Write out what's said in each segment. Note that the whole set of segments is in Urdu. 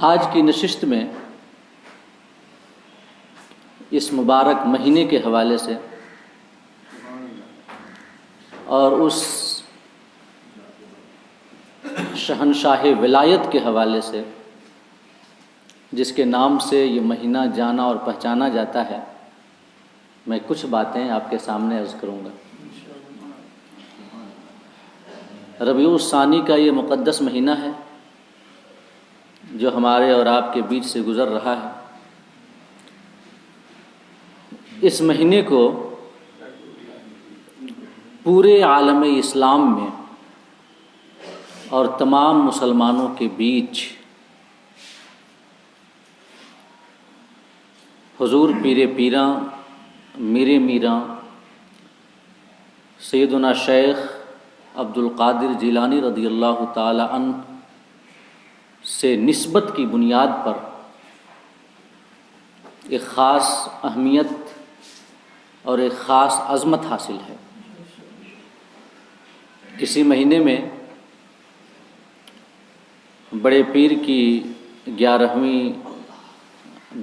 آج کی نشست میں اس مبارک مہینے کے حوالے سے اور اس شہنشاہ ولایت کے حوالے سے جس کے نام سے یہ مہینہ جانا اور پہچانا جاتا ہے، میں کچھ باتیں آپ کے سامنے عرض کروں گا۔ ربیع الثانی کا یہ مقدس مہینہ ہے جو ہمارے اور آپ کے بیچ سے گزر رہا ہے۔ اس مہینے کو پورے عالم اسلام میں اور تمام مسلمانوں کے بیچ حضور پیر پیراں میرے میراں سیدنا شیخ عبد القادر جیلانی رضی اللہ تعالی عنہ سے نسبت کی بنیاد پر ایک خاص اہمیت اور ایک خاص عظمت حاصل ہے۔ اسی مہینے میں بڑے پیر کی 11ویں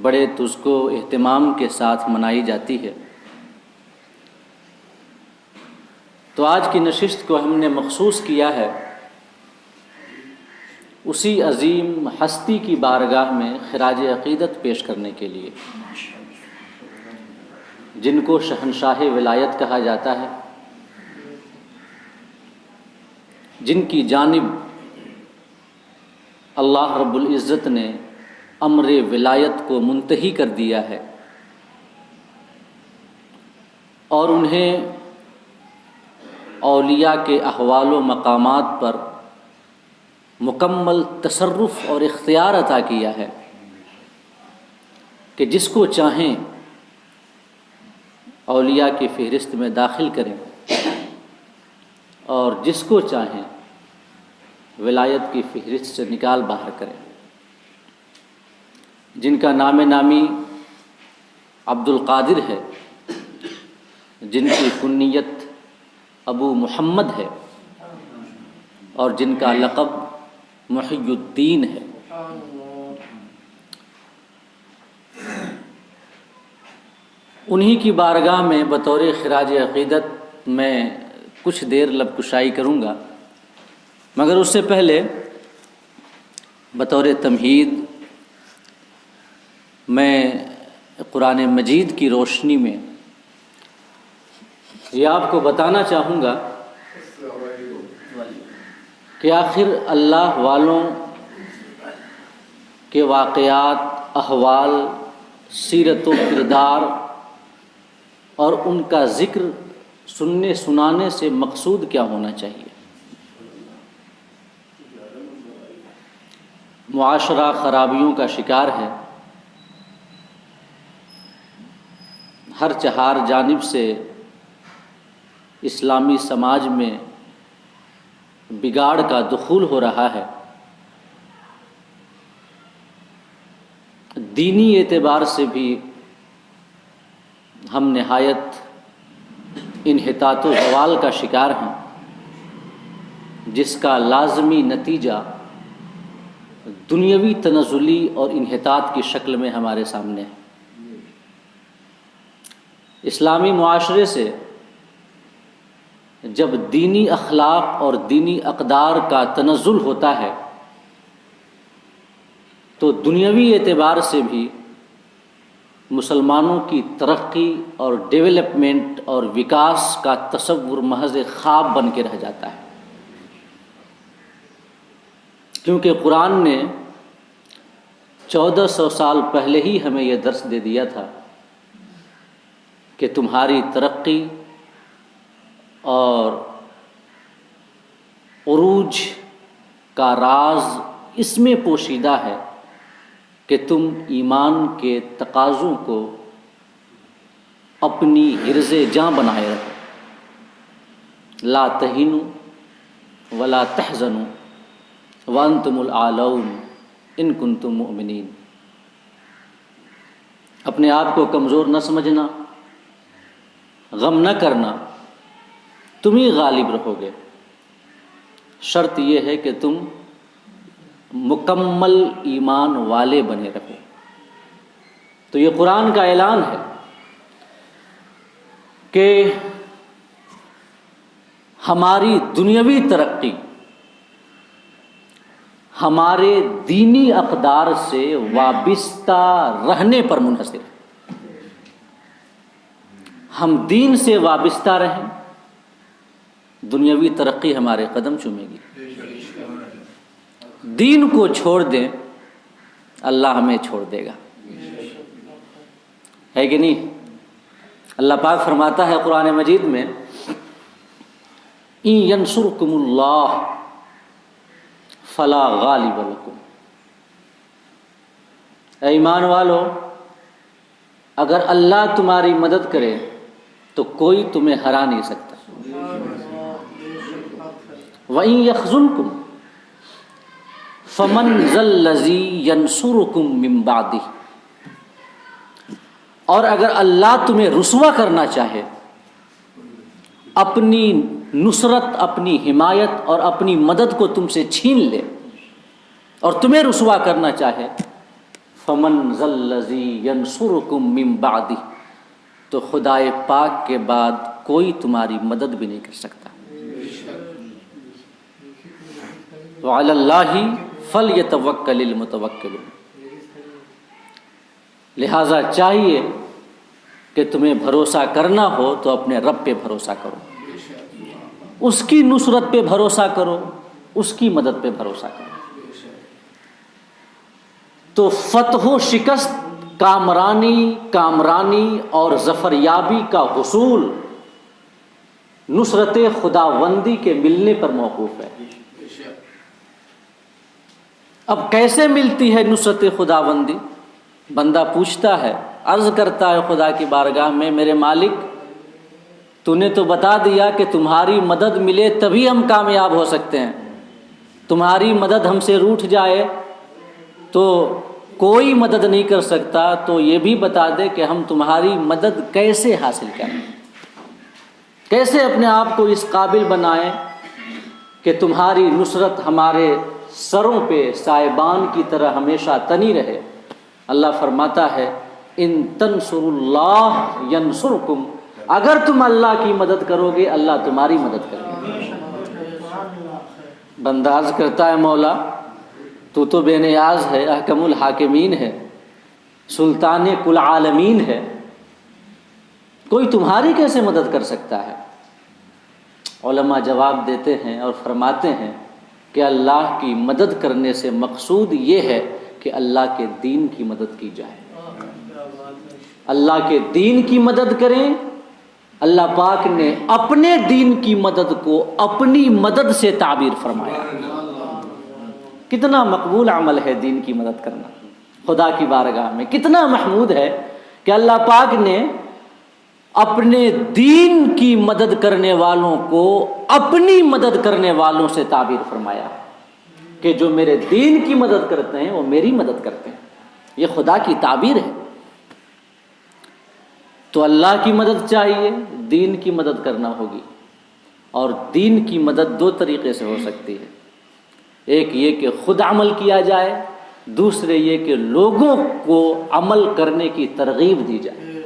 بڑے تجھ کو اہتمام کے ساتھ منائی جاتی ہے۔ تو آج کی نشست کو ہم نے مخصوص کیا ہے اسی عظیم ہستی کی بارگاہ میں خراج عقیدت پیش کرنے کے لیے، جن کو شہنشاہ ولایت کہا جاتا ہے، جن کی جانب اللہ رب العزت نے امر ولایت کو منتہی کر دیا ہے اور انہیں اولیاء کے احوال و مقامات پر مکمل تصرف اور اختیار عطا کیا ہے کہ جس کو چاہیں اولیاء کی فہرست میں داخل کریں اور جس کو چاہیں ولایت کی فہرست سے نکال باہر کریں۔ جن کا نام نامی عبد القادر ہے، جن کی کنیت ابو محمد ہے اور جن کا لقب محی الدین ہے، انہی کی بارگاہ میں بطور خراج عقیدت میں کچھ دیر لب کشائی کروں گا، مگر اس سے پہلے بطور تمہید میں قرآن مجید کی روشنی میں یہ آپ کو بتانا چاہوں گا کہ آخر اللہ والوں کے واقعات، احوال، سیرت و کردار اور ان کا ذکر سننے سنانے سے مقصود کیا ہونا چاہیے۔ معاشرہ خرابیوں کا شکار ہے، ہر چہار جانب سے اسلامی سماج میں بگاڑ کا دخول ہو رہا ہے۔ دینی اعتبار سے بھی ہم نہایت انحطاط و زوال کا شکار ہیں، جس کا لازمی نتیجہ دنیاوی تنزلی اور انحطاط کی شکل میں ہمارے سامنے ہے۔ اسلامی معاشرے سے جب دینی اخلاق اور دینی اقدار کا تنزل ہوتا ہے تو دنیاوی اعتبار سے بھی مسلمانوں کی ترقی اور ڈیولپمنٹ اور وکاس کا تصور محض خواب بن کے رہ جاتا ہے، کیونکہ قرآن نے 1400 سال پہلے ہی ہمیں یہ درس دے دیا تھا کہ تمہاری ترقی اور عروج کا راز اس میں پوشیدہ ہے کہ تم ایمان کے تقاضوں کو اپنی حرز جاں بنائے رکھو۔ لا تہنوا ولا تحزنوا وانتم الاعلون ان کنتم مؤمنین۔ اپنے آپ کو کمزور نہ سمجھنا، غم نہ کرنا، تم ہی غالب رہو گے، شرط یہ ہے کہ تم مکمل ایمان والے بنے رہو۔ تو یہ قرآن کا اعلان ہے کہ ہماری دنیاوی ترقی ہمارے دینی اقدار سے وابستہ رہنے پر منحصر ہے۔ ہم دین سے وابستہ رہیں، دنیاوی ترقی ہمارے قدم چومے گی۔ دین کو چھوڑ دیں، اللہ ہمیں چھوڑ دے گا، ہے کہ نہیں؟ اللہ پاک فرماتا ہے قرآن مجید میں، ان ینصرکم اللہ فلا غالب لکم۔ اے ایمان والو، اگر اللہ تمہاری مدد کرے تو کوئی تمہیں ہرا نہیں سکتا۔ وَإِن يَخْذُلْكُمْ فَمَنْ ذَا الَّذِي يَنْصُرُكُمْ مِنْ بَعْدِهِ۔ اور اگر اللہ تمہیں رسوا کرنا چاہے، اپنی نصرت، اپنی حمایت اور اپنی مدد کو تم سے چھین لے اور تمہیں رسوا کرنا چاہے، فَمَنْ ذَا الَّذِي يَنْصُرُكُمْ مِنْ بَعْدِهِ، تو خدائے پاک کے بعد کوئی تمہاری مدد بھی نہیں کر سکتا۔ وَعَلَى اللَّهِ فَلْيَتَوَكَّلِ الْمُتَوَكِّلُونَ۔ لہٰذا چاہیے کہ تمہیں بھروسہ کرنا ہو تو اپنے رب پہ بھروسہ کرو، اس کی نصرت پہ بھروسہ کرو، اس کی مدد پہ بھروسہ کرو۔ تو فتح و شکست، کامرانی اور ظفریابی کا حصول نصرت خداوندی کے ملنے پر موقوف ہے۔ اب کیسے ملتی ہے نصرت خداوندی؟ بندہ پوچھتا ہے، عرض کرتا ہے خدا کی بارگاہ میں، میرے مالک، تو نے تو بتا دیا کہ تمہاری مدد ملے تبھی ہم کامیاب ہو سکتے ہیں، تمہاری مدد ہم سے روٹھ جائے تو کوئی مدد نہیں کر سکتا، تو یہ بھی بتا دے کہ ہم تمہاری مدد کیسے حاصل کریں، کیسے اپنے آپ کو اس قابل بنائیں کہ تمہاری نصرت ہمارے سروں پہ سائبان کی طرح ہمیشہ تنی رہے۔ اللہ فرماتا ہے، ان تنصروا اللہ ینصرکم، اگر تم اللہ کی مدد کرو گے اللہ تمہاری مدد کرے گا۔ بندہ عرض کرتا ہے، مولا تو بے نیاز ہے، احکم الحاکمین ہے، سلطان کل عالمین ہے، کوئی تمہاری کیسے مدد کر سکتا ہے؟ علماء جواب دیتے ہیں اور فرماتے ہیں کہ اللہ کی مدد کرنے سے مقصود یہ ہے کہ اللہ کے دین کی مدد کی جائے، اللہ کے دین کی مدد کریں۔ اللہ پاک نے اپنے دین کی مدد کو اپنی مدد سے تعبیر فرمایا۔ کتنا مقبول عمل ہے دین کی مدد کرنا خدا کی بارگاہ میں، کتنا محمود ہے کہ اللہ پاک نے اپنے دین کی مدد کرنے والوں کو اپنی مدد کرنے والوں سے تعبیر فرمایا کہ جو میرے دین کی مدد کرتے ہیں وہ میری مدد کرتے ہیں۔ یہ خدا کی تعبیر ہے۔ تو اللہ کی مدد چاہیے، دین کی مدد کرنا ہوگی، اور دین کی مدد دو طریقے سے ہو سکتی ہے، ایک یہ کہ خود عمل کیا جائے، دوسرے یہ کہ لوگوں کو عمل کرنے کی ترغیب دی جائے،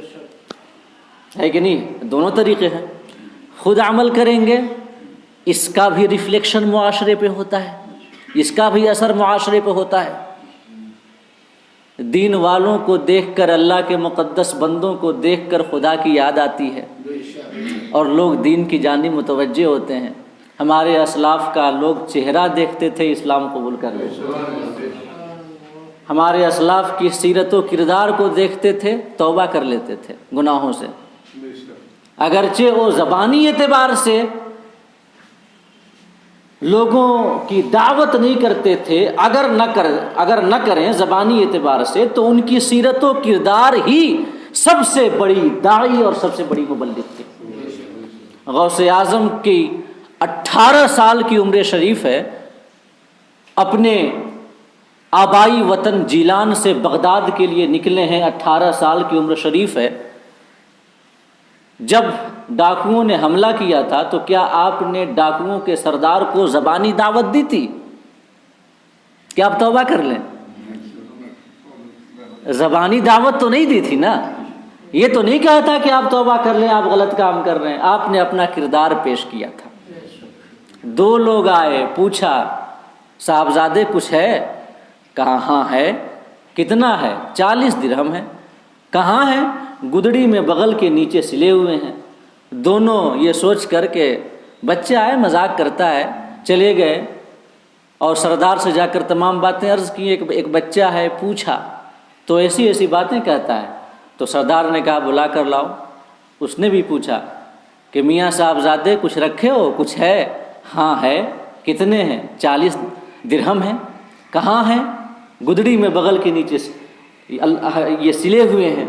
ہے کہ نہیں؟ دونوں طریقے ہیں۔ خود عمل کریں گے، اس کا بھی ریفلیکشن معاشرے پہ ہوتا ہے، اس کا بھی اثر معاشرے پہ ہوتا ہے۔ دین والوں کو دیکھ کر، اللہ کے مقدس بندوں کو دیکھ کر خدا کی یاد آتی ہے اور لوگ دین کی جانب متوجہ ہوتے ہیں۔ ہمارے اسلاف کا لوگ چہرہ دیکھتے تھے، اسلام قبول کر لیتے، ہمارے اسلاف کی سیرت و کردار کو دیکھتے تھے، توبہ کر لیتے تھے گناہوں سے، اگرچہ وہ زبانی اعتبار سے لوگوں کی دعوت نہیں کرتے تھے، اگر نہ کریں زبانی اعتبار سے، تو ان کی سیرت و کردار ہی سب سے بڑی داعی اور سب سے بڑی مبلغ تھی۔ غوث اعظم کی 18 سال کی عمر شریف ہے، اپنے آبائی وطن جیلان سے بغداد کے لیے نکلے ہیں، 18 سال کی عمر شریف ہے۔ جب ڈاکوؤں نے حملہ کیا تھا تو کیا آپ نے ڈاکوؤں کے سردار کو زبانی دعوت دی تھی؟ کہ آپ توبہ کر لیں؟ زبانی دعوت تو نہیں دی تھی نا، یہ تو نہیں کہا تھا کہ آپ توبہ کر لیں، آپ غلط کام کر رہے ہیں. آپ نے اپنا کردار پیش کیا تھا. 2 لوگ آئے، پوچھا صاحبزادے کچھ ہے؟ کہا ہاں ہے. کتنا ہے؟ 40 درہم ہے. کہاں ہے؟ گدڑی میں بغل کے نیچے سلے ہوئے ہیں. دونوں یہ سوچ کر کے بچہ آئے مذاق کرتا ہے چلے گئے، اور سردار سے جا کر تمام باتیں عرض کی. ایک بچہ ہے، پوچھا تو ایسی ایسی باتیں کہتا ہے. تو سردار نے کہا بلا کر لاؤ. اس نے بھی پوچھا کہ میاں صاحبزادے کچھ رکھے ہو؟ کچھ ہے؟ ہاں ہے. کتنے ہیں؟ 40 درہم ہیں. کہاں ہیں؟ گدڑی میں بغل کے نیچے یہ سلے ہوئے ہیں.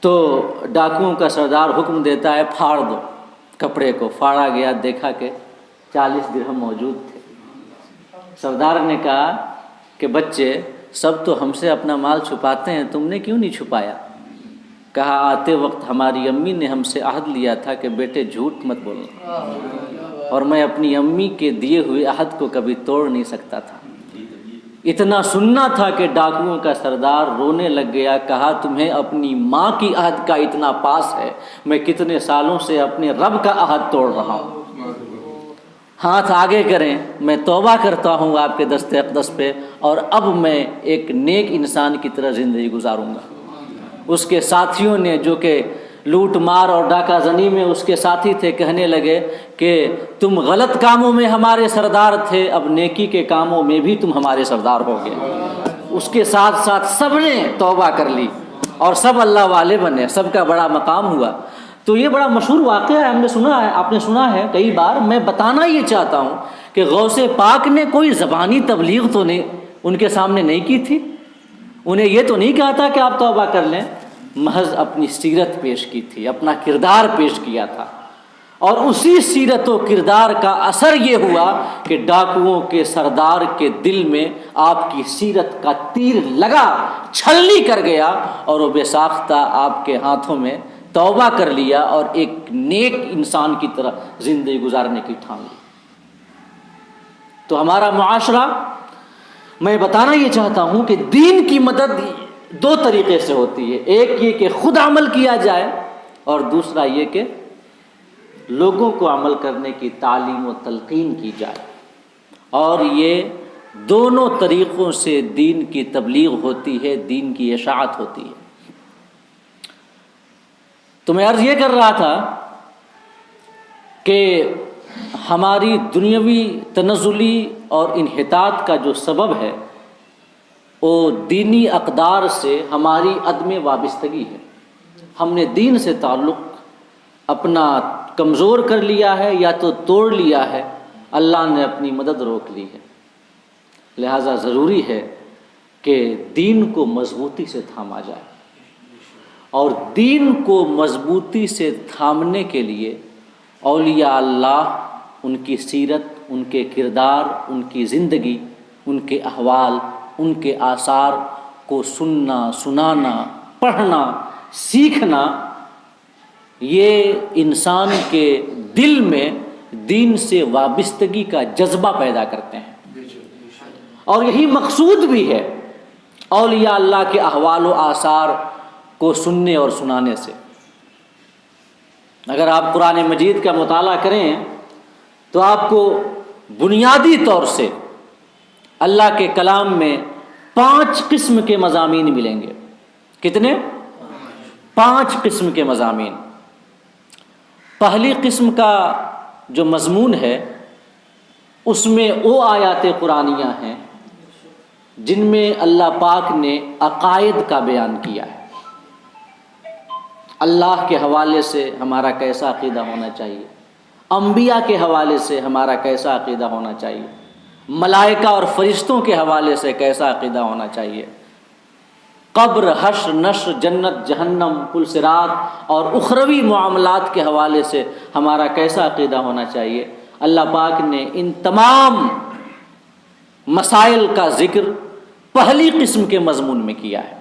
تو ڈاکوؤں کا سردار حکم دیتا ہے پھاڑ دو کپڑے کو. پھاڑا گیا، دیکھا کہ 40 درہم موجود تھے. سردار نے کہا کہ بچے سب تو ہم سے اپنا مال چھپاتے ہیں، تم نے کیوں نہیں چھپایا؟ کہا آتے وقت ہماری امی نے ہم سے عہد لیا تھا کہ بیٹے جھوٹ مت بولنا، اور میں اپنی امی کے دیے ہوئے عہد کو کبھی توڑ نہیں سکتا تھا. اتنا سننا تھا کہ ڈاکوؤں کا سردار رونے لگ گیا. کہا تمہیں اپنی ماں کی عہد کا اتنا پاس ہے، میں کتنے سالوں سے اپنے رب کا عہد توڑ رہا ہوں. ہاتھ آگے کریں، میں توبہ کرتا ہوں آپ کے دست اقدس پہ، اور اب میں ایک نیک انسان کی طرح زندگی گزاروں گا. اس کے ساتھیوں نے، جو کہ لوٹ مار اور ڈاکہ زنی میں اس کے ساتھی تھے، کہنے لگے کہ تم غلط کاموں میں ہمارے سردار تھے، اب نیکی کے کاموں میں بھی تم ہمارے سردار ہو گئے. اس کے ساتھ ساتھ سب نے توبہ کر لی اور سب اللہ والے بنے، سب کا بڑا مقام ہوا. تو یہ بڑا مشہور واقعہ ہے، ہم نے سنا ہے، آپ نے سنا ہے کئی بار. میں بتانا یہ چاہتا ہوں کہ غوث پاک نے کوئی زبانی تبلیغ تو نہیں ان کے سامنے نہیں کی تھی. انہیں یہ تو نہیں کہا تھا کہ آپ توبہ کر لیں، محض اپنی سیرت پیش کی تھی، اپنا کردار پیش کیا تھا. اور اسی سیرت و کردار کا اثر یہ ہوا کہ ڈاکوؤں کے سردار کے دل میں آپ کی سیرت کا تیر لگا، چھلنی کر گیا، اور وہ بے ساختہ آپ کے ہاتھوں میں توبہ کر لیا اور ایک نیک انسان کی طرح زندگی گزارنے کی ٹھان لی. تو ہمارا معاشرہ، میں بتانا یہ چاہتا ہوں کہ دین کی مدد 2 طریقے سے ہوتی ہے. ایک یہ کہ خود عمل کیا جائے، اور دوسرا یہ کہ لوگوں کو عمل کرنے کی تعلیم و تلقین کی جائے. اور یہ دونوں طریقوں سے دین کی تبلیغ ہوتی ہے، دین کی اشاعت ہوتی ہے. تو میں عرض یہ کر رہا تھا کہ ہماری دنیاوی تنزلی اور انحطاط کا جو سبب ہے وہ دینی اقدار سے ہماری عدم وابستگی ہے. ہم نے دین سے تعلق اپنا کمزور کر لیا ہے یا تو توڑ لیا ہے. اللہ نے اپنی مدد روک لی ہے. لہٰذا ضروری ہے کہ دین کو مضبوطی سے تھاما جائے، اور دین کو مضبوطی سے تھامنے کے لیے اولیاء اللہ، ان کی سیرت، ان کے کردار، ان کی زندگی، ان کے احوال، ان کے آثار کو سننا، سنانا، پڑھنا، سیکھنا، یہ انسان کے دل میں دین سے وابستگی کا جذبہ پیدا کرتے ہیں. اور یہی مقصود بھی ہے اولیاء اللہ کے احوال و آثار کو سننے اور سنانے سے. اگر آپ قرآن مجید کا مطالعہ کریں تو آپ کو بنیادی طور سے اللہ کے کلام میں 5 قسم کے مضامین ملیں گے. کتنے؟ 5 قسم کے مضامین. پہلی قسم کا جو مضمون ہے اس میں وہ آیات قرآنیہ ہیں جن میں اللہ پاک نے عقائد کا بیان کیا ہے. اللہ کے حوالے سے ہمارا کیسا عقیدہ ہونا چاہیے، انبیاء کے حوالے سے ہمارا کیسا عقیدہ ہونا چاہیے، ملائکہ اور فرشتوں کے حوالے سے کیسا عقیدہ ہونا چاہیے، قبر، حشر، نشر، جنت، جہنم، پل صراط اور اخروی معاملات کے حوالے سے ہمارا کیسا عقیدہ ہونا چاہیے. اللہ پاک نے ان تمام مسائل کا ذکر پہلی قسم کے مضمون میں کیا ہے،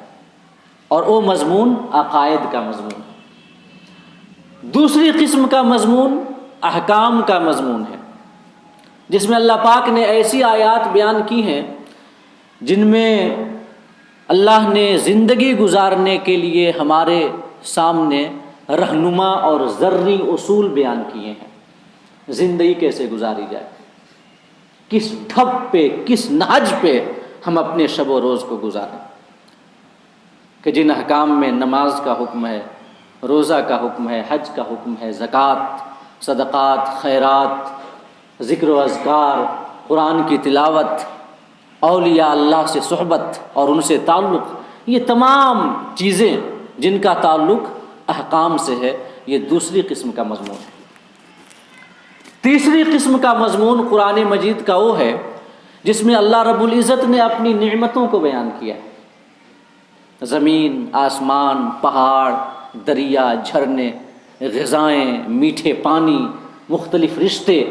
اور وہ مضمون عقائد کا مضمون ہے. دوسری قسم کا مضمون احکام کا مضمون ہے. جس میں اللہ پاک نے ایسی آیات بیان کی ہیں جن میں اللہ نے زندگی گزارنے کے لیے ہمارے سامنے رہنما اور ذرّی اصول بیان کیے ہیں۔ زندگی کیسے گزاری جائے، کس ڈھب پہ، کس نہج پہ ہم اپنے شب و روز کو گزاریں، کہ جن احکام میں نماز کا حکم ہے، روزہ کا حکم ہے، حج کا حکم ہے، زکوٰۃ، صدقات، خیرات، ذکر و اذکار، قرآن کی تلاوت، اولیاء اللہ سے صحبت اور ان سے تعلق، یہ تمام چیزیں جن کا تعلق احکام سے ہے، یہ دوسری قسم کا مضمون ہے۔ تیسری قسم کا مضمون قرآن مجید کا وہ ہے جس میں اللہ رب العزت نے اپنی نعمتوں کو بیان کیا ہے۔ زمین، آسمان، پہاڑ، دریا، جھرنے، غذائیں، میٹھے پانی، مختلف رشتے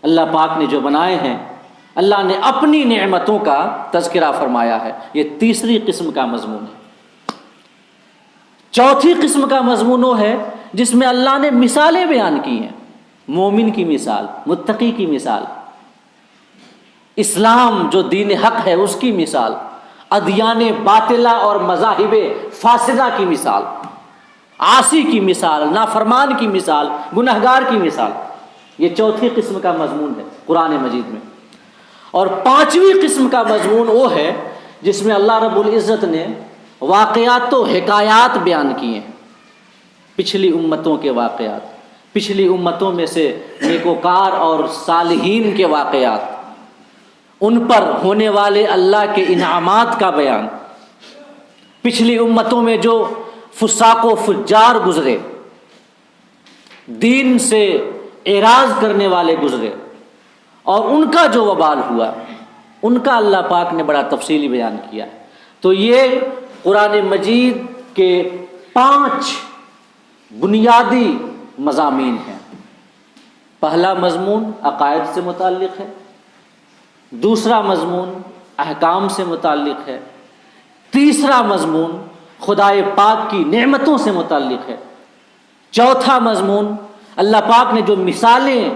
اللہ پاک نے جو بنائے ہیں، اللہ نے اپنی نعمتوں کا تذکرہ فرمایا ہے۔ یہ تیسری قسم کا مضمون ہے۔ چوتھی قسم کا مضمون وہ ہے جس میں اللہ نے مثالیں بیان کی ہیں، مومن کی مثال، متقی کی مثال، اسلام جو دین حق ہے اس کی مثال، ادیان باطلہ اور مذاہب فاسدہ کی مثال، عاصی کی مثال، نافرمان کی مثال، گنہگار کی مثال۔ یہ چوتھی قسم کا مضمون ہے قرآن مجید میں۔ اور پانچویں قسم کا مضمون وہ ہے جس میں اللہ رب العزت نے واقعات و حکایات بیان کیے ہیں، پچھلی امتوں کے واقعات، پچھلی امتوں میں سے نیکوکار اور صالحین کے واقعات، ان پر ہونے والے اللہ کے انعامات کا بیان، پچھلی امتوں میں جو فساق و فجار گزرے، دین سے اعراض کرنے والے گزرے، اور ان کا جو وبال ہوا ان کا اللہ پاک نے بڑا تفصیلی بیان کیا ہے۔ تو یہ قرآن مجید کے 5 بنیادی مضامین ہیں۔ پہلا مضمون عقائد سے متعلق ہے، دوسرا مضمون احکام سے متعلق ہے، تیسرا مضمون خدائے پاک کی نعمتوں سے متعلق ہے، چوتھا مضمون اللہ پاک نے جو مثالیں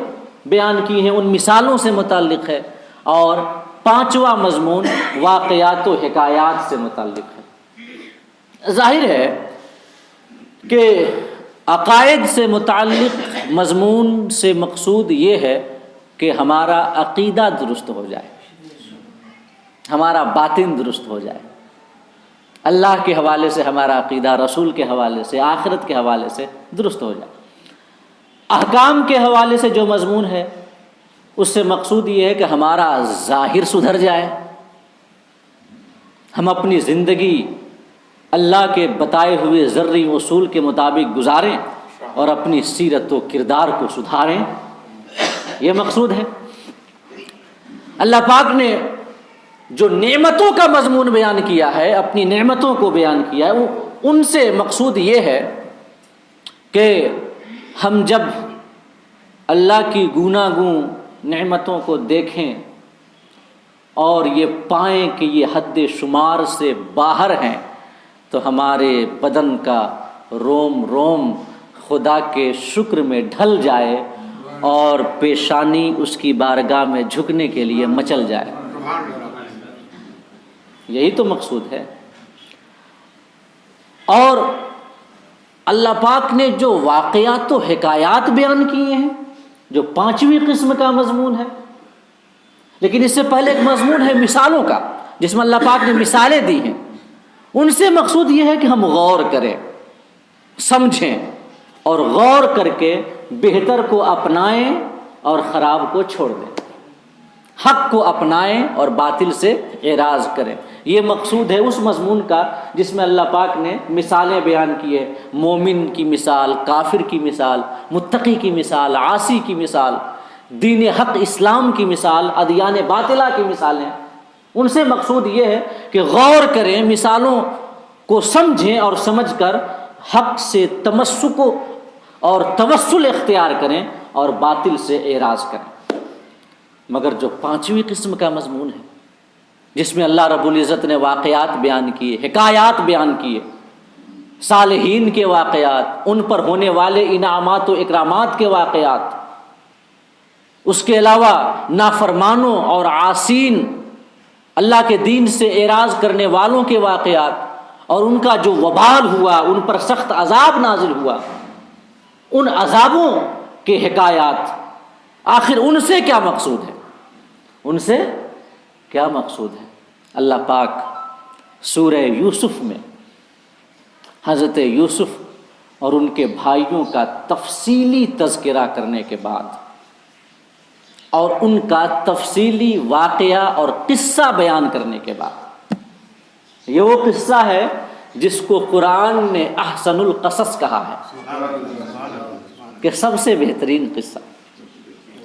بیان کی ہیں ان مثالوں سے متعلق ہے، اور پانچواں مضمون واقعات و حکایات سے متعلق ہے۔ ظاہر ہے کہ عقائد سے متعلق مضمون سے مقصود یہ ہے کہ ہمارا عقیدہ درست ہو جائے، ہمارا باطن درست ہو جائے، اللہ کے حوالے سے ہمارا عقیدہ، رسول کے حوالے سے، آخرت کے حوالے سے درست ہو جائے۔ احکام کے حوالے سے جو مضمون ہے اس سے مقصود یہ ہے کہ ہمارا ظاہر سدھر جائے، ہم اپنی زندگی اللہ کے بتائے ہوئے ذرّی اصول کے مطابق گزاریں اور اپنی سیرت و کردار کو سدھاریں، یہ مقصود ہے۔ اللہ پاک نے جو نعمتوں کا مضمون بیان کیا ہے، اپنی نعمتوں کو بیان کیا ہے، ان سے مقصود یہ ہے کہ ہم جب اللہ کی گوناگوں نعمتوں کو دیکھیں اور یہ پائیں کہ یہ حد شمار سے باہر ہیں، تو ہمارے بدن کا روم روم خدا کے شکر میں ڈھل جائے اور پیشانی اس کی بارگاہ میں جھکنے کے لیے مچل جائے۔ یہی تو مقصود ہے۔ اور اللہ پاک نے جو واقعات و حکایات بیان کیے ہیں جو 5ویں قسم کا مضمون ہے، لیکن اس سے پہلے ایک مضمون ہے مثالوں کا جس میں اللہ پاک نے مثالیں دی ہیں، ان سے مقصود یہ ہے کہ ہم غور کریں، سمجھیں اور غور کر کے بہتر کو اپنائیں اور خراب کو چھوڑ دیں، حق کو اپنائیں اور باطل سے اعراض کریں۔ یہ مقصود ہے اس مضمون کا جس میں اللہ پاک نے مثالیں بیان کی ہے، مومن کی مثال، کافر کی مثال، متقی کی مثال، عاصی کی مثال، دین حق اسلام کی مثال، ادیان باطلہ کی مثالیں۔ ان سے مقصود یہ ہے کہ غور کریں، مثالوں کو سمجھیں اور سمجھ کر حق سے تمسک اور توسل اختیار کریں اور باطل سے اعراض کریں۔ مگر جو 5ویں قسم کا مضمون ہے جس میں اللہ رب العزت نے واقعات بیان کیے، حکایات بیان کیے، صالحین کے واقعات، ان پر ہونے والے انعامات و اکرامات کے واقعات، اس کے علاوہ نافرمانوں اور عاصین اللہ کے دین سے اعراض کرنے والوں کے واقعات اور ان کا جو وبال ہوا، ان پر سخت عذاب نازل ہوا، ان عذابوں کے حکایات، آخر ان سے کیا مقصود ہے؟ ان سے کیا مقصود ہے؟ اللہ پاک سورہ یوسف میں حضرت یوسف اور ان کے بھائیوں کا تفصیلی تذکرہ کرنے کے بعد اور ان کا تفصیلی واقعہ اور قصہ بیان کرنے کے بعد، یہ وہ قصہ ہے جس کو قرآن نے احسن القصص کہا ہے کہ سب سے بہترین قصہ،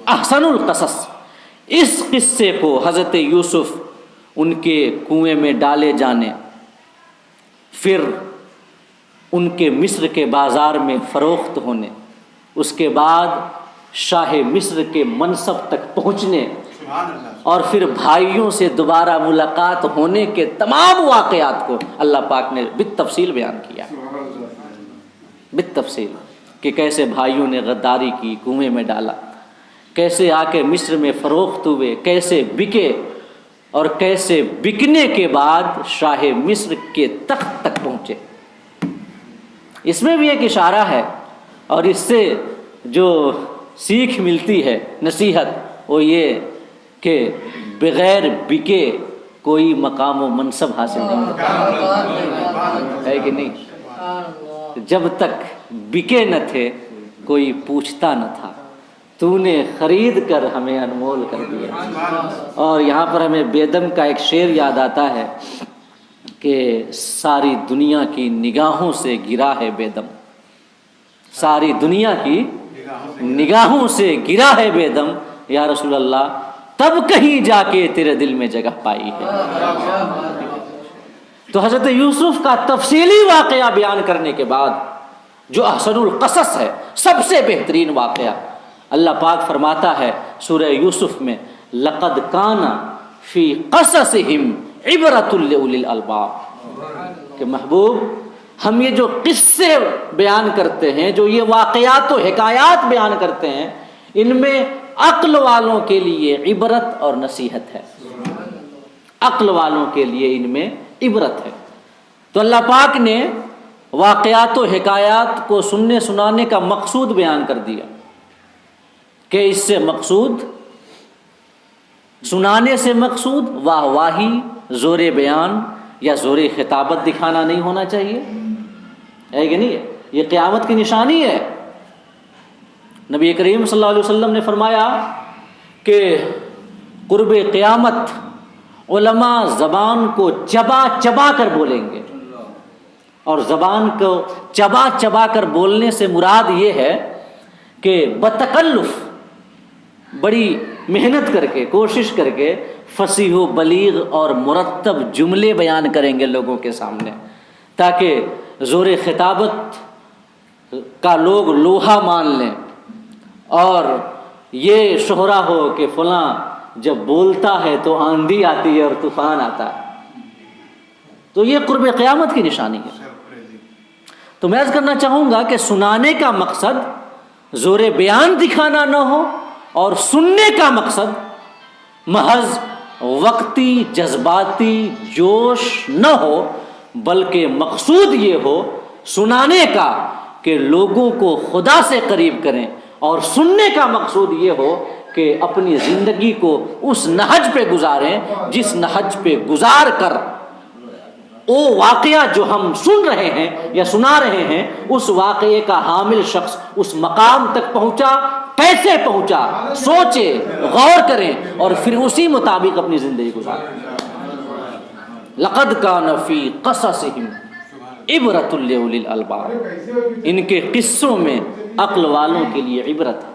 احسن القصص۔ اس قصے کو حضرت یوسف ان کے کنویں میں ڈالے جانے، پھر ان کے مصر کے بازار میں فروخت ہونے، اس کے بعد شاہ مصر کے منصب تک پہنچنے، اور پھر بھائیوں سے دوبارہ ملاقات ہونے کے تمام واقعات کو اللہ پاک نے بالتفصیل بیان کیا، بالتفصیل، کہ کیسے بھائیوں نے غداری کی، کنویں میں ڈالا، کیسے آ کے مصر میں فروخت ہوئے، کیسے بکے، اور کیسے بکنے کے بعد شاہ مصر کے تخت تک پہنچے۔ اس میں بھی ایک اشارہ ہے، اور اس سے جو سیکھ ملتی ہے، نصیحت، وہ یہ کہ بغیر بکے کوئی مقام و منصب حاصل نہیں ہوتا، ہے کہ نہیں؟ جب تک بکے نہ تھے کوئی پوچھتا نہ تھا، تو نے خرید کر ہمیں انمول کر دیا۔ اور یہاں پر ہمیں بیدم کا ایک شعر یاد آتا ہے کہ ساری دنیا کی نگاہوں سے گرا ہے بیدم، ساری دنیا کی نگاہوں سے گرا ہے بیدم، یا رسول اللہ تب کہیں جا کے تیرے دل میں جگہ پائی ہے۔ تو حضرت یوسف کا تفصیلی واقعہ بیان کرنے کے بعد جو احسن القصص ہے، سب سے بہترین واقعہ، اللہ پاک فرماتا ہے سورہ یوسف میں لقد کان فی قصصہم عبرۃ لأولی الالباب، کہ محبوب ہم یہ جو قصے بیان کرتے ہیں، جو یہ واقعات و حکایات بیان کرتے ہیں، ان میں عقل والوں کے لیے عبرت اور نصیحت ہے، عقل والوں کے لیے ان میں عبرت ہے۔ تو اللہ پاک نے واقعات و حکایات کو سننے سنانے کا مقصود بیان کر دیا کہ اس سے مقصود، سنانے سے مقصود واہ واہی، زور بیان یا زور خطابت دکھانا نہیں ہونا چاہیے، ہے کہ نہیں؟ یہ قیامت کی نشانی ہے۔ نبی کریم صلی اللہ علیہ وسلم نے فرمایا کہ قرب قیامت علماء زبان کو چبا چبا کر بولیں گے، اور زبان کو چبا چبا کر بولنے سے مراد یہ ہے کہ بتکلف، بڑی محنت کر کے، کوشش کر کے فصیح و بلیغ اور مرتب جملے بیان کریں گے لوگوں کے سامنے، تاکہ زور خطابت کا لوگ لوہا مان لیں، اور یہ شہرا ہو کہ فلاں جب بولتا ہے تو آندھی آتی ہے اور طوفان آتا ہے۔ تو یہ قرب قیامت کی نشانی ہے۔ تو میں عرض کرنا چاہوں گا کہ سنانے کا مقصد زور بیان دکھانا نہ ہو، اور سننے کا مقصد محض وقتی جذباتی جوش نہ ہو، بلکہ مقصود یہ ہو سنانے کا کہ لوگوں کو خدا سے قریب کریں، اور سننے کا مقصود یہ ہو کہ اپنی زندگی کو اس نہج پہ گزاریں جس نہج پہ گزار کر وہ واقعہ جو ہم سن رہے ہیں یا سنا رہے ہیں، اس واقعے کا حامل شخص اس مقام تک پہنچا، کیسے پہنچا، سوچے، غور کریں، اور پھر اسی مطابق اپنی زندگی گزاریں۔ لقد کان فی قصصہم عبرۃ لأولی الالباب، ان کے قصوں میں عقل والوں کے لیے عبرت ہے۔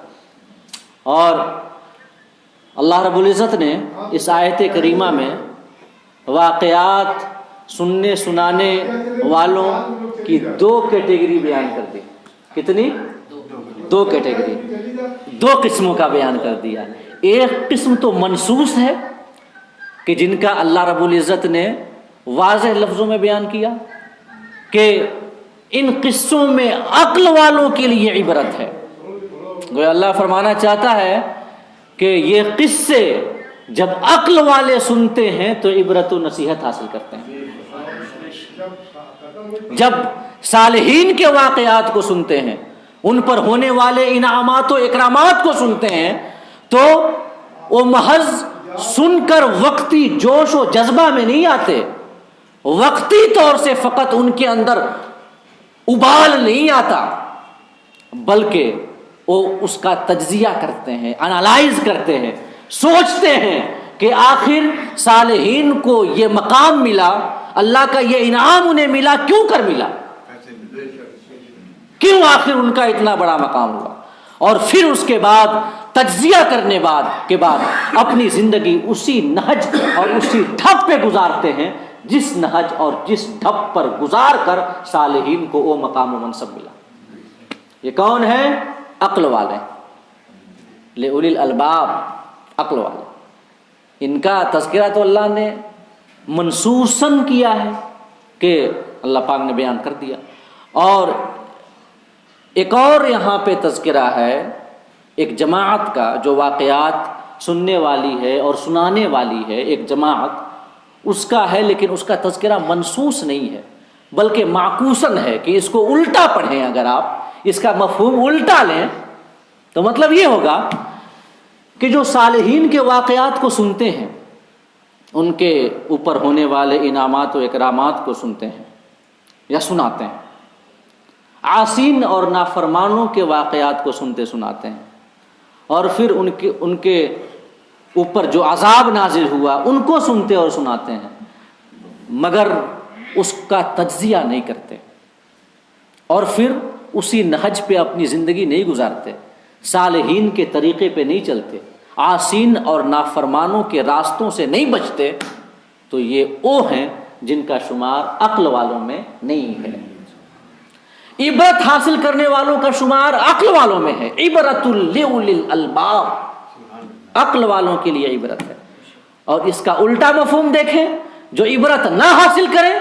اور اللہ رب العزت نے اس آیت کریمہ میں واقعات سننے سنانے والوں کی دو کیٹیگری بیان کر دی۔ کتنی؟ دو کیٹیگری، دو قسموں کا بیان کر دیا۔ ایک قسم تو منصوص ہے کہ جن کا اللہ رب العزت نے واضح لفظوں میں بیان کیا کہ ان قصوں میں عقل والوں کے لیے عبرت ہے۔ گویا اللہ فرمانا چاہتا ہے کہ یہ قصے جب عقل والے سنتے ہیں تو عبرت و نصیحت حاصل کرتے ہیں، جب صالحین کے واقعات کو سنتے ہیں، ان پر ہونے والے انعامات و اکرامات کو سنتے ہیں، تو وہ محض سن کر وقتی جوش و جذبہ میں نہیں آتے، وقتی طور سے فقط ان کے اندر ابال نہیں آتا، بلکہ وہ اس کا تجزیہ کرتے ہیں، انالائز کرتے ہیں، سوچتے ہیں کہ آخر صالحین کو یہ مقام ملا، اللہ کا یہ انعام انہیں ملا، کیوں کر ملا، کیوں آخر ان کا اتنا بڑا مقام ہوا، اور پھر اس کے بعد تجزیہ کرنے کے بعد اپنی زندگی اسی نہج اور اسی ڈھب پہ گزارتے ہیں جس نہج اور جس ڈھب پر گزار کر صالحین کو وہ مقام و منصب ملا۔ یہ کون ہے؟ عقل والے، لِأُولِي الْأَلْبَابِ، عقل والے۔ ان کا تذکرہ تو اللہ نے منصوصاً کیا ہے کہ اللہ پاک نے بیان کر دیا، اور ایک اور یہاں پہ تذکرہ ہے ایک جماعت کا جو واقعات سننے والی ہے اور سنانے والی ہے، ایک جماعت اس کا ہے، لیکن اس کا تذکرہ منصوص نہیں ہے بلکہ معکوساً ہے کہ اس کو الٹا پڑھیں، اگر آپ اس کا مفہوم الٹا لیں تو مطلب یہ ہوگا کہ جو صالحین کے واقعات کو سنتے ہیں، ان کے اوپر ہونے والے انعامات و اکرامات کو سنتے ہیں یا سناتے ہیں، عاصین اور نافرمانوں کے واقعات کو سنتے سناتے ہیں، اور پھر ان کے اوپر جو عذاب نازل ہوا ان کو سنتے اور سناتے ہیں، مگر اس کا تجزیہ نہیں کرتے، اور پھر اسی نہج پہ اپنی زندگی نہیں گزارتے، صالحین کے طریقے پہ نہیں چلتے، عاصین اور نافرمانوں کے راستوں سے نہیں بچتے، تو یہ وہ ہیں جن کا شمار عقل والوں میں نہیں ہے۔ عبرت حاصل کرنے والوں کا شمار عقل والوں میں ہے، عبرۃ لِأُولِي الْأَلْبَابِ، عقل والوں کے لیے عبرت ہے۔ اور اس کا الٹا مفہوم دیکھیں، جو عبرت نہ حاصل کرے،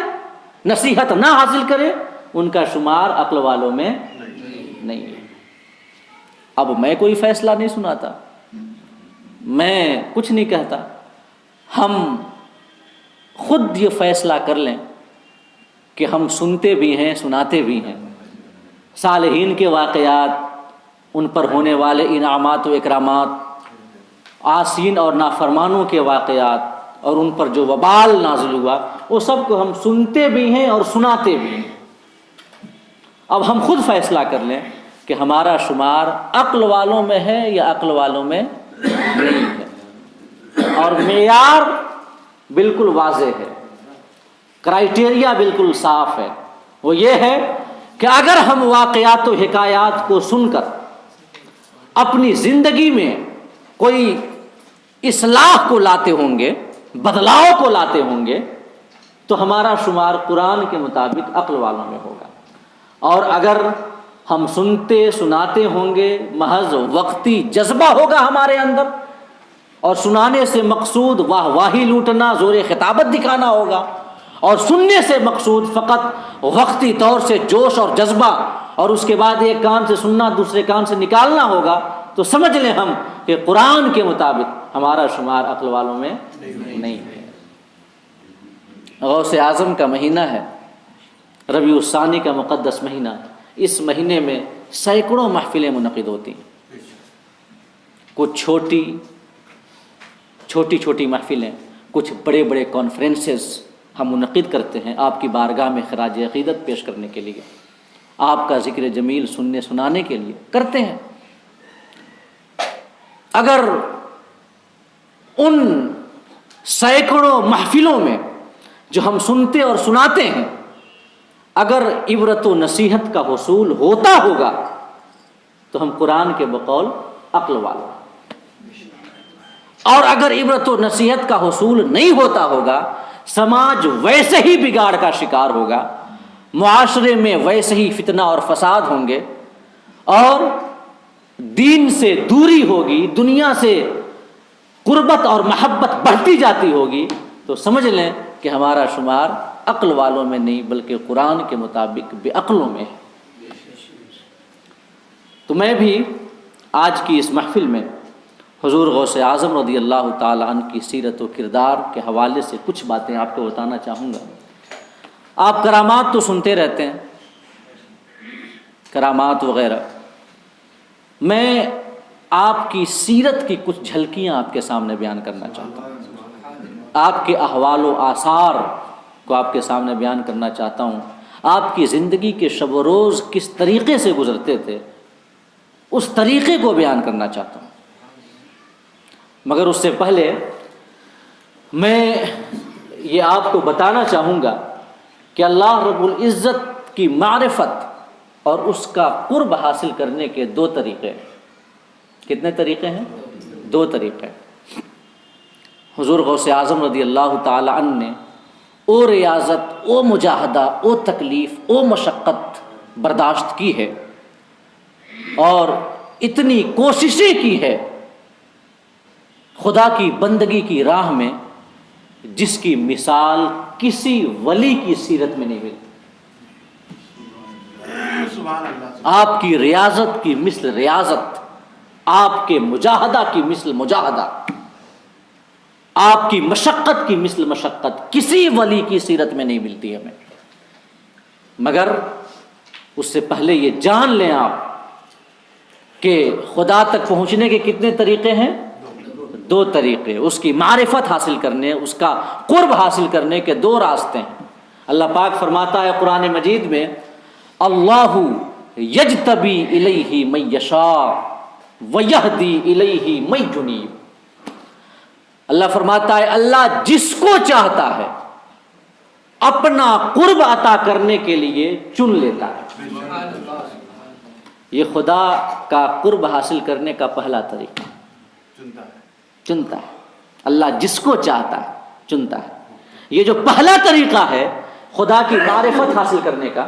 نصیحت نہ حاصل کرے، ان کا شمار عقل والوں میں نہیں ہے۔ اب میں کوئی فیصلہ نہیں سناتا، میں کچھ نہیں کہتا، ہم خود یہ فیصلہ کر لیں کہ ہم سنتے بھی ہیں، سناتے بھی ہیں، صالحین کے واقعات، ان پر ہونے والے انعامات و اکرامات، عاصین اور نافرمانوں کے واقعات اور ان پر جو وبال نازل ہوا، وہ سب کو ہم سنتے بھی ہیں اور سناتے بھی ہیں۔ اب ہم خود فیصلہ کر لیں کہ ہمارا شمار عقل والوں میں ہے یا عقل والوں میں نہیں ہے، اور معیار بالکل واضح ہے، کرائیٹیریا بالکل صاف ہے، وہ یہ ہے کہ اگر ہم واقعات و حکایات کو سن کر اپنی زندگی میں کوئی اصلاح کو لاتے ہوں گے، بدلاؤ کو لاتے ہوں گے، تو ہمارا شمار قرآن کے مطابق عقل والوں میں ہوگا، اور اگر ہم سنتے سناتے ہوں گے، محض وقتی جذبہ ہوگا ہمارے اندر، اور سنانے سے مقصود واہ واہی لوٹنا، زور خطابت دکھانا ہوگا، اور سننے سے مقصود فقط وقتی طور سے جوش اور جذبہ، اور اس کے بعد ایک کان سے سننا دوسرے کان سے نکالنا ہوگا، تو سمجھ لیں ہم کہ قرآن کے مطابق ہمارا شمار عقل والوں میں نہیں ہے۔ غوث اعظم کا مہینہ ہے، ربیع الثانی کا مقدس مہینہ، اس مہینے میں سینکڑوں محفلیں منعقد ہوتی ہیں، کچھ چھوٹی چھوٹی محفلیں، کچھ بڑے بڑے کانفرنسز ہم منعقد کرتے ہیں آپ کی بارگاہ میں خراج عقیدت پیش کرنے کے لیے، آپ کا ذکر جمیل سننے سنانے کے لیے کرتے ہیں۔ اگر ان سینکڑوں محفلوں میں جو ہم سنتے اور سناتے ہیں اگر عبرت و نصیحت کا حصول ہوتا ہوگا تو ہم قرآن کے بقول عقل والے، اور اگر عبرت و نصیحت کا حصول نہیں ہوتا ہوگا، سماج ویسے ہی بگاڑ کا شکار ہوگا، معاشرے میں ویسے ہی فتنہ اور فساد ہوں گے، اور دین سے دوری ہوگی، دنیا سے قربت اور محبت بڑھتی جاتی ہوگی، تو سمجھ لیں کہ ہمارا شمار عقل والوں میں نہیں بلکہ قرآن کے مطابق بے عقلوں میں ہے۔ تو میں بھی آج کی اس محفل میں حضور غوث اعظم رضی اللہ تعالی عنہ کی سیرت و کردار کے حوالے سے کچھ باتیں آپ کو بتانا چاہوں گا۔ آپ کرامات تو سنتے رہتے ہیں، کرامات وغیرہ، میں آپ کی سیرت کی کچھ جھلکیاں آپ کے سامنے بیان کرنا چاہتا ہوں، آپ کے احوال و آثار کو آپ کے سامنے بیان کرنا چاہتا ہوں، آپ کی زندگی کے شب و روز کس طریقے سے گزرتے تھے اس طریقے کو بیان کرنا چاہتا ہوں۔ مگر اس سے پہلے میں یہ آپ کو بتانا چاہوں گا کہ اللہ رب العزت کی معرفت اور اس کا قرب حاصل کرنے کے دو طریقے ہیں۔ کتنے طریقے ہیں؟ دو طریقے۔ حضور غوث اعظم رضی اللہ تعالی عنہ نے او ریاضت، او مجاہدہ، او تکلیف، او مشقت برداشت کی ہے اور اتنی کوششیں کی ہے خدا کی بندگی کی راہ میں جس کی مثال کسی ولی کی سیرت میں نہیں ملتی۔ آپ کی ریاضت کی مثل ریاضت، آپ کے مجاہدہ کی مثل مجاہدہ، آپ کی مشقت کی مثل مشقت کسی ولی کی سیرت میں نہیں ملتی ہمیں۔ مگر اس سے پہلے یہ جان لیں آپ کہ خدا تک پہنچنے کے کتنے طریقے ہیں؟ دو طریقے۔ اس کی معرفت حاصل کرنے، اس کا قرب حاصل کرنے کے دو راستے ہیں۔ اللہ پاک فرماتا ہے قرآن مجید میں، اللہ یجتبی الیہ من یشاء ویہدی الیہ من ینیب۔ اللہ فرماتا ہے اللہ جس کو چاہتا ہے اپنا قرب عطا کرنے کے لیے چن لیتا ہے۔ یہ خدا کا قرب حاصل کرنے کا پہلا طریقہ، چنتا ہے۔ اللہ جس کو چاہتا ہے چنتا ہے۔ یہ جو پہلا طریقہ ہے خدا کی معرفت حاصل کرنے کا،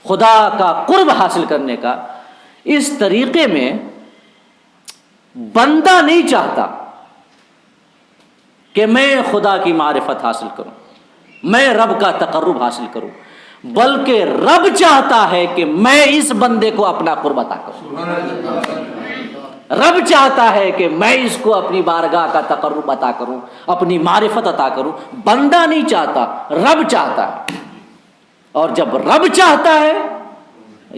خدا کا قرب حاصل کرنے کا، اس طریقے میں بندہ نہیں چاہتا کہ میں خدا کی معرفت حاصل کروں، میں رب کا تقرب حاصل کروں، بلکہ رب چاہتا ہے کہ میں اس بندے کو اپنا قرب عطا کروں۔ رب چاہتا ہے کہ میں اس کو اپنی بارگاہ کا تقرب عطا کروں، اپنی معرفت عطا کروں۔ بندہ نہیں چاہتا، رب چاہتا ہے، اور جب رب چاہتا ہے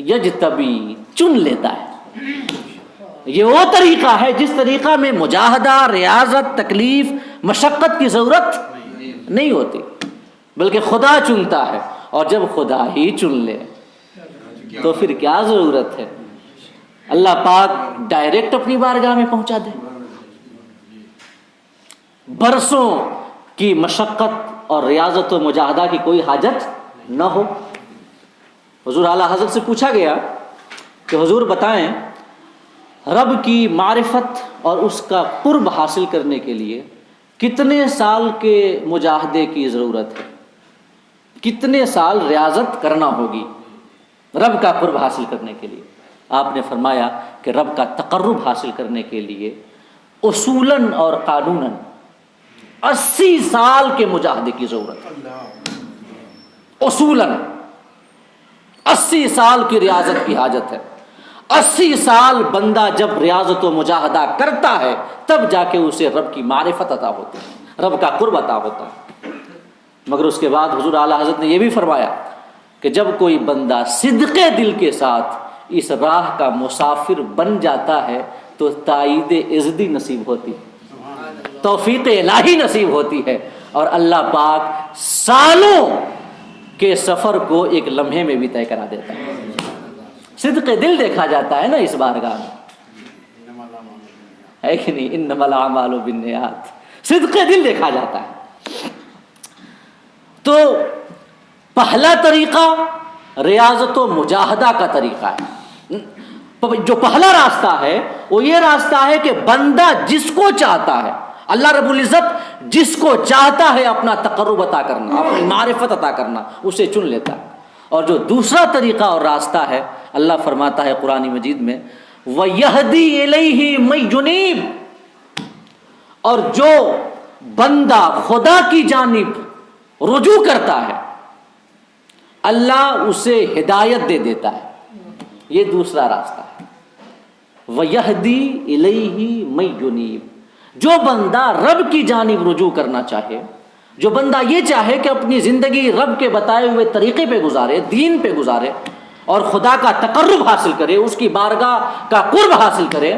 یجتبی چن لیتا ہے۔ یہ وہ طریقہ ہے جس طریقہ میں مجاہدہ، ریاضت، تکلیف، مشقت کی ضرورت نہیں ہوتی، بلکہ خدا چنتا ہے، اور جب خدا ہی چن لے تو پھر کیا ضرورت ہے اللہ پاک ڈائریکٹ اپنی بارگاہ میں پہنچا دے۔ برسوں کی مشقت اور ریاضت و مجاہدہ کی کوئی حاجت نہ ہو۔ حضور اعلیٰ حضرت سے پوچھا گیا کہ حضور بتائیں رب کی معرفت اور اس کا قرب حاصل کرنے کے لیے کتنے سال کے مجاہدے کی ضرورت ہے، کتنے سال ریاضت کرنا ہوگی رب کا قرب حاصل کرنے کے لیے؟ آپ نے فرمایا کہ رب کا تقرب حاصل کرنے کے لیے اصولاً اور قانوناً 80 سال کے مجاہدے کی ضرورت ہے۔ اصولاً 80 سال کی ریاضت کی حاجت ہے۔ 80 سال بندہ جب ریاضت و مجاہدہ کرتا ہے تب جا کے اسے رب کی معرفت عطا ہوتی ہے، رب کا قرب عطا ہوتا ہے۔ مگر اس کے بعد حضور اعلیٰ حضرت نے یہ بھی فرمایا کہ جب کوئی بندہ صدق دل کے ساتھ اس راہ کا مسافر بن جاتا ہے تو تائید عزدی نصیب ہوتی ہے، توفیق الہی نصیب ہوتی ہے، اور اللہ پاک سالوں کے سفر کو ایک لمحے میں بھی طے کرا دیتا ہے۔ صدق دل دیکھا جاتا ہے نا اس بارگاہ میں، ہے کہ نہیں؟ انما الاعمال بالنیات، صدق دل دیکھا جاتا ہے۔ تو پہلا طریقہ ریاضت و مجاہدہ کا طریقہ ہے۔ جو پہلا راستہ ہے وہ یہ راستہ ہے کہ بندہ جس کو چاہتا ہے، اللہ رب العزت جس کو چاہتا ہے اپنا تقرب عطا کرنا، اپنی معرفت عطا کرنا، اسے چن لیتا ہے۔ اور جو دوسرا طریقہ اور راستہ ہے، اللہ فرماتا ہے قرآن مجید میں وَيَهْدِي إِلَيْهِ مَن يُنِيبُ، اور جو بندہ خدا کی جانب رجوع کرتا ہے اللہ اسے ہدایت دے دیتا ہے۔ یہ دوسرا راستہ ہے۔ وَيَهْدِي إِلَيْهِ مَن يُنِيبُ. جو بندہ رب کی جانب رجوع کرنا چاہے، جو بندہ یہ چاہے کہ اپنی زندگی رب کے بتائے ہوئے طریقے پہ گزارے، دین پہ گزارے اور خدا کا تقرب حاصل کرے، اس کی بارگاہ کا قرب حاصل کرے،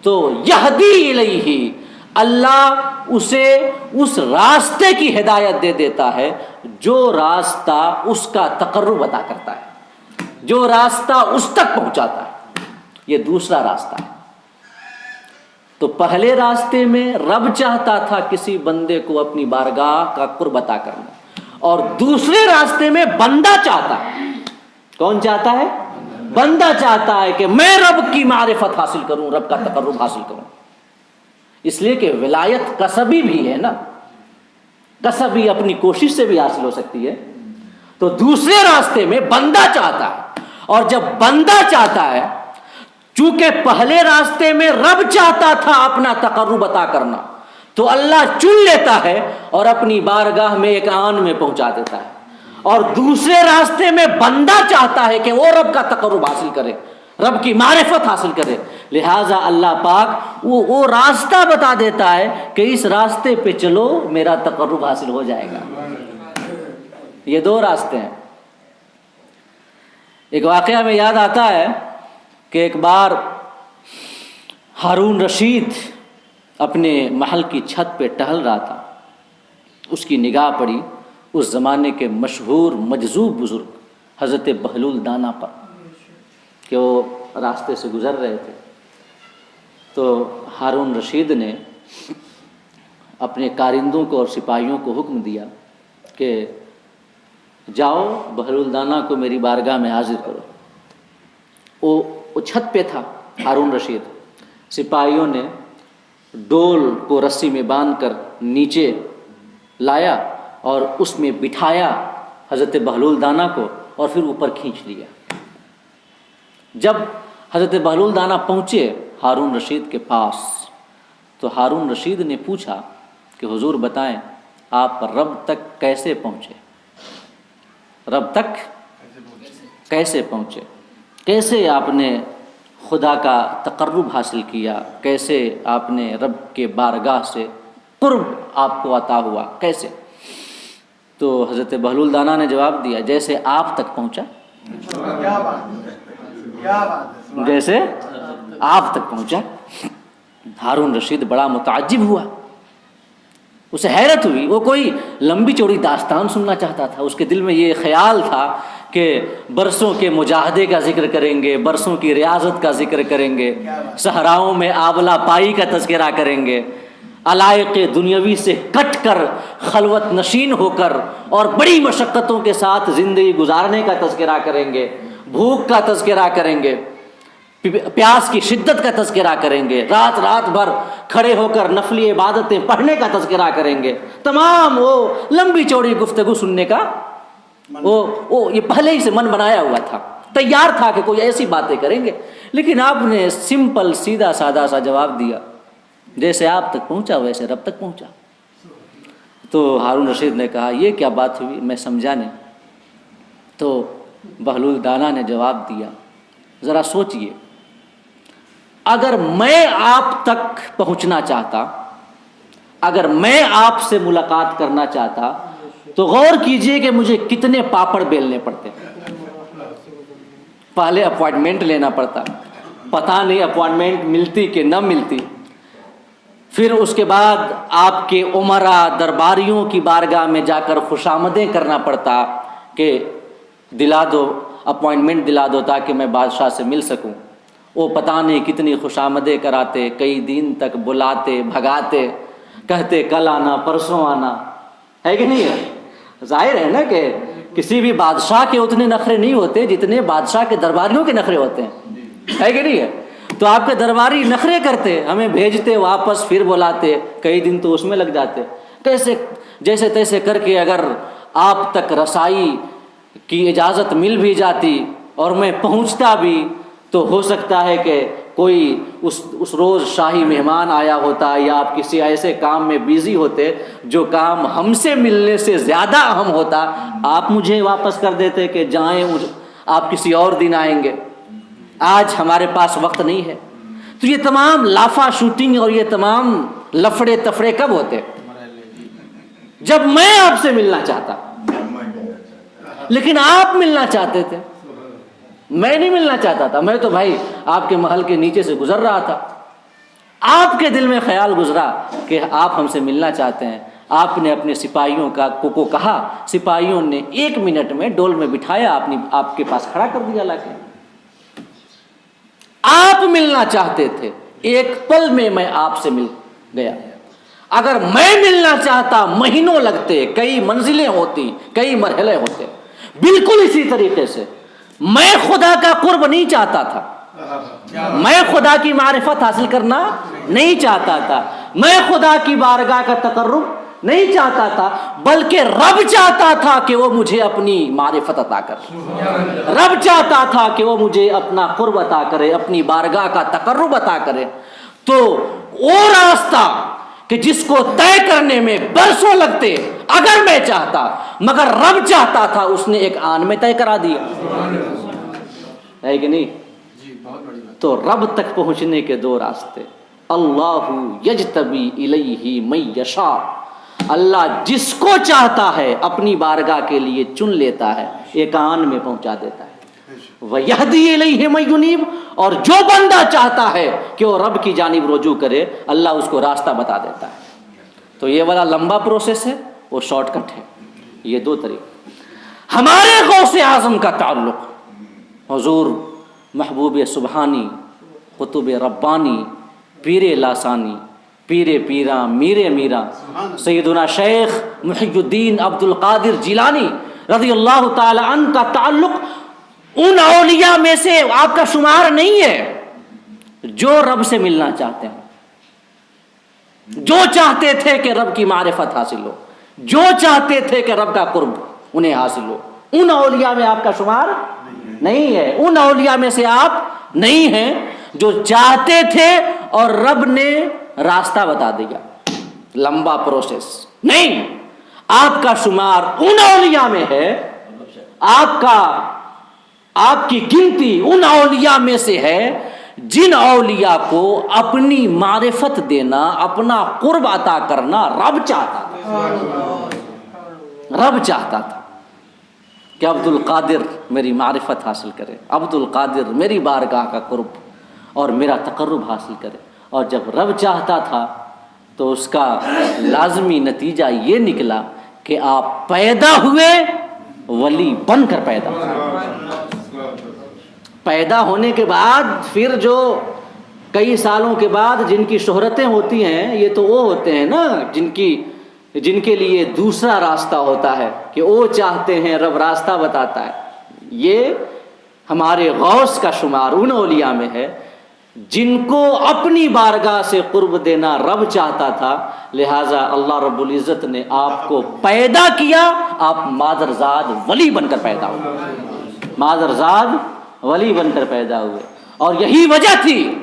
تو یہدی الیہ، اللہ اسے اس راستے کی ہدایت دے دیتا ہے جو راستہ اس کا تقرب عطا کرتا ہے، جو راستہ اس تک پہنچاتا ہے. یہ دوسرا راستہ ہے. تو پہلے راستے میں رب چاہتا تھا کسی بندے کو اپنی بارگاہ کا قرب عطا کرنا، اور دوسرے راستے میں بندہ چاہتا ہے. کون چاہتا ہے؟ بندہ چاہتا ہے کہ میں رب کی معرفت حاصل کروں، رب کا تقرب حاصل کروں. اس لیے کہ ولایت کسبی بھی ہے نا، کسبی اپنی کوشش سے بھی حاصل ہو سکتی ہے. تو دوسرے راستے میں بندہ چاہتا ہے، اور جب بندہ چاہتا ہے، چونکہ پہلے راستے میں رب چاہتا تھا اپنا تقرب عطا کرنا، تو اللہ چن لیتا ہے اور اپنی بارگاہ میں ایک آن میں پہنچا دیتا ہے. اور دوسرے راستے میں بندہ چاہتا ہے کہ وہ رب کا تقرب حاصل کرے، رب کی معرفت حاصل کرے، لہٰذا اللہ پاک وہ راستہ بتا دیتا ہے کہ اس راستے پہ چلو، میرا تقرب حاصل ہو جائے گا. یہ دو راستے ہیں. ایک واقعہ میں یاد آتا ہے کہ ایک بار ہارون رشید اپنے محل کی چھت پہ ٹہل رہا تھا. اس کی نگاہ پڑی اس زمانے کے مشہور مجذوب بزرگ حضرت بہلول دانا پر، کہ وہ راستے سے گزر رہے تھے. تو ہارون رشید نے اپنے کارندوں کو اور سپاہیوں کو حکم دیا کہ جاؤ بہلول دانا کو میری بارگاہ میں حاضر کرو. وہ چھت پہ تھا ہارون رشید. سپاہیوں نے ڈول کو رسی میں باندھ کر نیچے لایا اور اس میں بٹھایا حضرت بہلول دانا کو، اور پھر اوپر کھینچ لیا. جب حضرت بہلول دانا پہنچے ہارون رشید کے پاس، تو ہارون رشید نے پوچھا کہ حضور بتائیں آپ رب تک کیسے پہنچے، رب تک کیسے پہنچے، کیسے آپ نے خدا کا تقرب حاصل کیا، کیسے آپ نے رب کے بارگاہ سے قرب آپ کو عطا ہوا، کیسے؟ تو حضرت بہلول دانا نے جواب دیا جیسے آپ تک پہنچا، جیسے آپ تک پہنچا. ہارون رشید بڑا متعجب ہوا، اسے حیرت ہوئی. وہ کوئی لمبی چوڑی داستان سننا چاہتا تھا. اس کے دل میں یہ خیال تھا کہ برسوں کے مجاہدے کا ذکر کریں گے، برسوں کی ریاضت کا ذکر کریں گے، صحراؤں میں آبلہ پائی کا تذکرہ کریں گے، علائق دنیاوی سے کٹ کر خلوت نشین ہو کر اور بڑی مشقتوں کے ساتھ زندگی گزارنے کا تذکرہ کریں گے، بھوک کا تذکرہ کریں گے، پیاس کی شدت کا تذکرہ کریں گے، رات بھر کھڑے ہو کر نفلی عبادتیں پڑھنے کا تذکرہ کریں گے. تمام وہ لمبی چوڑی گفتگو سننے کا وہ یہ پہلے ہی سے من بنایا ہوا تھا، تیار تھا کہ کوئی ایسی باتیں کریں گے. لیکن آپ نے سمپل سیدھا سادہ سا جواب دیا، جیسے آپ تک پہنچا ویسے رب تک پہنچا. تو ہارون رشید نے کہا یہ کیا بات ہوئی، میں سمجھا نہیں. تو بہلول دانا نے جواب دیا ذرا سوچئے، اگر میں آپ تک پہنچنا چاہتا، اگر میں آپ سے ملاقات کرنا چاہتا، تو غور کیجئے کہ مجھے کتنے پاپڑ بیلنے پڑتے. پہلے اپوائنٹمنٹ لینا پڑتا، پتہ نہیں اپوائنٹمنٹ ملتی کہ نہ ملتی. پھر اس کے بعد آپ کے امراء درباریوں کی بارگاہ میں جا کر خوشامدیں کرنا پڑتا کہ دلا دو، اپوائنٹمنٹ دلا دو تاکہ میں بادشاہ سے مل سکوں. وہ پتہ نہیں کتنی خوشامدیں کراتے، کئی دن تک بلاتے بھگاتے، کہتے کل آنا پرسوں آنا، ہے کہ نہیں ہے؟ ظاہر ہے نا کہ کسی بھی بادشاہ کے اتنے نخرے نہیں ہوتے جتنے بادشاہ کے درباریوں کے نخرے ہوتے ہیں، ہے کہ نہیں ہے؟ تو آپ کے درباری نخرے کرتے، ہمیں بھیجتے واپس، پھر بلاتے، کئی دن تو اس میں لگ جاتے. کیسے جیسے تیسے کر کے اگر آپ تک رسائی کی اجازت مل بھی جاتی اور میں پہنچتا بھی، تو ہو سکتا ہے کہ کوئی اس روز شاہی مہمان آیا ہوتا، یا آپ کسی ایسے کام میں بیزی ہوتے جو کام ہم سے ملنے سے زیادہ اہم ہوتا. آپ مجھے واپس کر دیتے کہ جائیں، آپ کسی اور دن آئیں گے، آج ہمارے پاس وقت نہیں ہے. تو یہ تمام لافا شوٹنگ اور یہ تمام لفڑے تفڑے کب ہوتے؟ جب میں آپ سے ملنا چاہتا، لیکن آپ ملنا چاہتے تھے، میں نہیں ملنا چاہتا تھا. میں تو بھائی آپ کے محل کے نیچے سے گزر رہا تھا، آپ کے دل میں خیال گزرا کہ آپ ہم سے ملنا چاہتے ہیں. آپ نے اپنے سپاہیوں کو کہا، سپاہیوں نے 1 منٹ میں ڈول میں بٹھایا، آپ کے پاس کھڑا کر دیا. لا کے آپ ملنا چاہتے تھے، ایک پل میں آپ سے مل گیا. اگر میں ملنا چاہتا مہینوں لگتے، کئی منزلیں ہوتی، کئی مرحلے ہوتے. بالکل اسی طریقے سے میں خدا کا قرب نہیں چاہتا تھا، میں خدا کی معرفت حاصل کرنا نہیں چاہتا تھا، میں خدا کی بارگاہ کا تقرب نہیں چاہتا تھا، بلکہ رب چاہتا تھا کہ وہ مجھے اپنی معرفت عطا کرے. رب چاہتا تھا کہ وہ مجھے اپنا قرب عطا کرے، اپنی بارگاہ کا تقرب عطا کرے. تو وہ راستہ کہ جس کو طے کرنے میں برسوں لگتے اگر میں چاہتا، مگر رب چاہتا تھا، اس نے ایک آن میں طے کرا دیا. ہے کہ نہیں؟ تو رب تک پہنچنے کے 2 راستے. اللہ یجتبی الیہ من یشاء، اللہ جس کو چاہتا ہے اپنی بارگاہ کے لیے چن لیتا ہے، ایک آن میں پہنچا دیتا ہے. وَيَهْدِي إِلَيْهِ مَن يُنِيبُ، اور جو بندہ چاہتا ہے کہ وہ رب کی جانب رجوع کرے، اللہ اس کو راستہ بتا دیتا ہے. تو یہ والا لمبا پروسیس ہے، وہ شارٹ کٹ ہے. یہ 2 طریقے. ہمارے غوث اعظم کا تعلق حضور محبوب سبحانی، قطب ربانی، پیر لاسانی، پیر پیراں، میر میراں، سیدنا شیخ محی الدین عبد القادر جیلانی رضی اللہ تعالی عنہ کا تعلق ان اولیاء میں سے آپ کا شمار نہیں ہے جو رب سے ملنا چاہتے ہیں، جو چاہتے تھے کہ رب کی معرفت حاصل ہو، جو چاہتے تھے کہ رب کا قرب انہیں حاصل ہو. ان اولیاء میں آپ کا شمار نہیں ہے، ان اولیاء میں سے آپ نہیں ہیں جو چاہتے تھے اور رب نے راستہ بتا دیا. لمبا پروسیس نہیں، آپ کا شمار ان اولیاء میں ہے، آپ کی گنتی ان اولیاء میں سے ہے جن اولیاء کو اپنی معرفت دینا، اپنا قرب عطا کرنا رب چاہتا تھا. رب چاہتا تھا کہ عبد القادر میری معرفت حاصل کرے، عبد القادر میری بارگاہ کا قرب اور میرا تقرب حاصل کرے. اور جب رب چاہتا تھا تو اس کا لازمی نتیجہ یہ نکلا کہ آپ پیدا ہوئے ولی بن کر پیدا ہوئے. پیدا ہونے کے بعد پھر جو کئی سالوں کے بعد جن کی شہرتیں ہوتی ہیں، یہ تو وہ ہوتے ہیں نا جن کے لیے دوسرا راستہ ہوتا ہے کہ وہ چاہتے ہیں رب راستہ بتاتا ہے. یہ ہمارے غوث کا شمار ان اولیاء میں ہے جن کو اپنی بارگاہ سے قرب دینا رب چاہتا تھا، لہٰذا اللہ رب العزت نے آپ کو پیدا کیا، آپ مادرزاد ولی بن کر پیدا ہوئے، مادرزاد ولی بن کر پیدا ہوئے. اور یہی وجہ تھی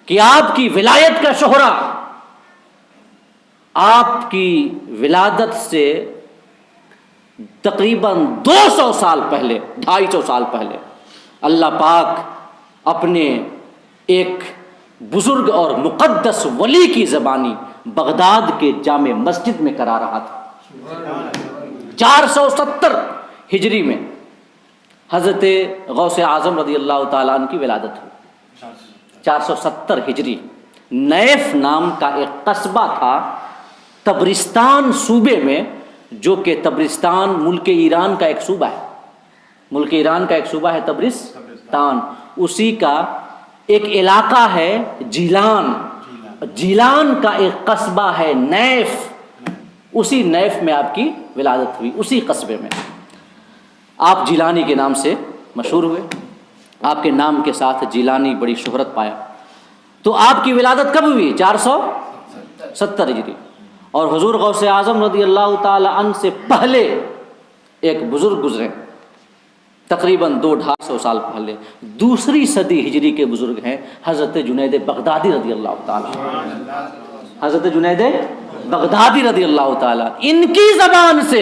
کہ آپ کی ولایت کا شہرہ آپ کی ولادت سے تقریباً 200 سال پہلے، 250 سال پہلے اللہ پاک اپنے ایک بزرگ اور مقدس ولی کی زبانی بغداد کے جامع مسجد میں کرا رہا تھا. 470 ہجری میں حضرت غوث اعظم رضی اللہ تعالیٰ عنہ کی ولادت ہوئی. 470 ہجری. نیف نام کا ایک قصبہ تھا تبرستان صوبے میں، جو کہ تبرستان ملک ایران کا ایک صوبہ ہے، ملک ایران کا ایک صوبہ ہے تبرستان. اسی کا ایک علاقہ ہے جیلان کا ایک قصبہ ہے نیف. اسی نیف میں آپ کی ولادت ہوئی، اسی قصبے میں. آپ جیلانی کے نام سے مشہور ہوئے، آپ کے نام کے ساتھ جیلانی بڑی شہرت پایا. تو آپ کی ولادت کب ہوئی؟ 470 ہجری. اور حضور غوث اعظم رضی اللہ تعالی عنہ سے پہلے ایک بزرگ گزرے تقریباً 200-250 سال پہلے، 2 صدی ہجری کے بزرگ ہیں حضرت جنید بغدادی رضی اللہ تعالی. حضرت جنید بغدادی رضی اللہ تعالی، ان کی زبان سے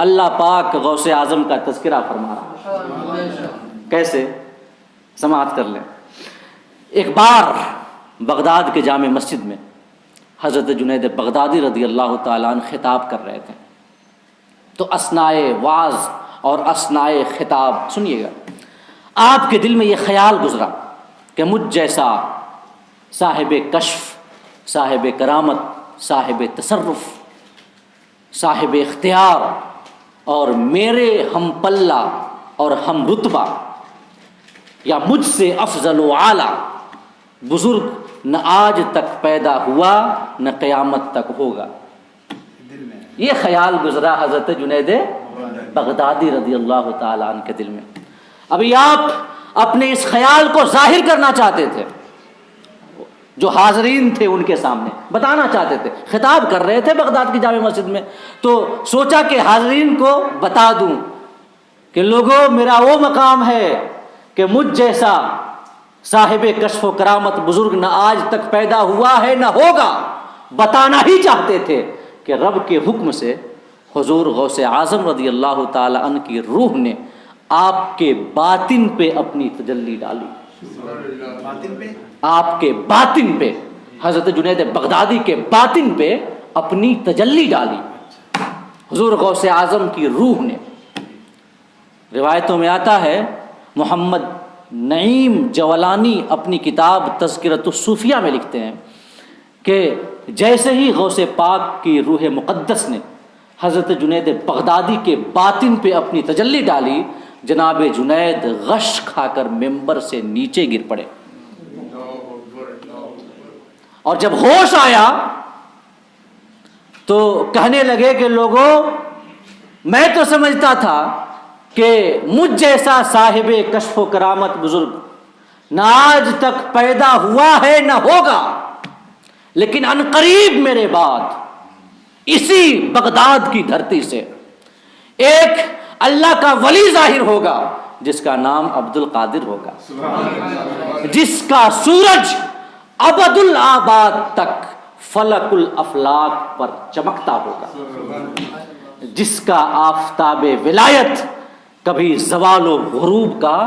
اللہ پاک غوث اعظم کا تذکرہ فرما رہا. کیسے؟ سماعت کر لیں. ایک بار بغداد کے جامع مسجد میں حضرت جنید بغدادی رضی اللہ تعالیٰ عنہ خطاب کر رہے تھے. تو اثنائے وعظ اور اثنائے خطاب سنیے گا، آپ کے دل میں یہ خیال گزرا کہ مجھ جیسا صاحب کشف، صاحب کرامت، صاحب تصرف، صاحب اختیار اور میرے ہم پلہ اور ہم رتبہ یا مجھ سے افضل و اعلیٰ بزرگ نہ آج تک پیدا ہوا نہ قیامت تک ہوگا. یہ خیال گزرا حضرت جنید بغدادی رضی اللہ تعالیٰ عنہ کے دل میں. ابھی آپ اپنے اس خیال کو ظاہر کرنا چاہتے تھے، جو حاضرین تھے ان کے سامنے بتانا چاہتے تھے، خطاب کر رہے تھے بغداد کی جامع مسجد میں. تو سوچا کہ حاضرین کو بتا دوں کہ لوگوں، میرا وہ مقام ہے کہ مجھ جیسا صاحب کشف و کرامت بزرگ نہ آج تک پیدا ہوا ہے نہ ہوگا. بتانا ہی چاہتے تھے کہ رب کے حکم سے حضور غوث اعظم رضی اللہ تعالی عنہ کی روح نے آپ کے باطن پہ اپنی تجلی ڈالی. آپ کے باطن پہ، حضرت جنید بغدادی کے باطن پہ اپنی تجلی ڈالی حضور غوث اعظم کی روح نے. روایتوں میں آتا ہے، محمد نعیم جولانی اپنی کتاب تذکرۃ الصوفیہ میں لکھتے ہیں کہ جیسے ہی غوث پاک کی روح مقدس نے حضرت جنید بغدادی کے باطن پہ اپنی تجلی ڈالی، جناب جنید غش کھا کر ممبر سے نیچے گر پڑے. اور جب ہوش آیا تو کہنے لگے کہ لوگوں، میں تو سمجھتا تھا کہ مجھ جیسا صاحب کشف و کرامت بزرگ نہ آج تک پیدا ہوا ہے نہ ہوگا، لیکن عنقریب میرے بعد اسی بغداد کی دھرتی سے ایک اللہ کا ولی ظاہر ہوگا جس کا نام عبد القادر ہوگا، جس کا سورج ابد الآباد تک فلک الافلاک پر چمکتا ہوگا، جس کا آفتاب ولایت کبھی زوال و غروب کا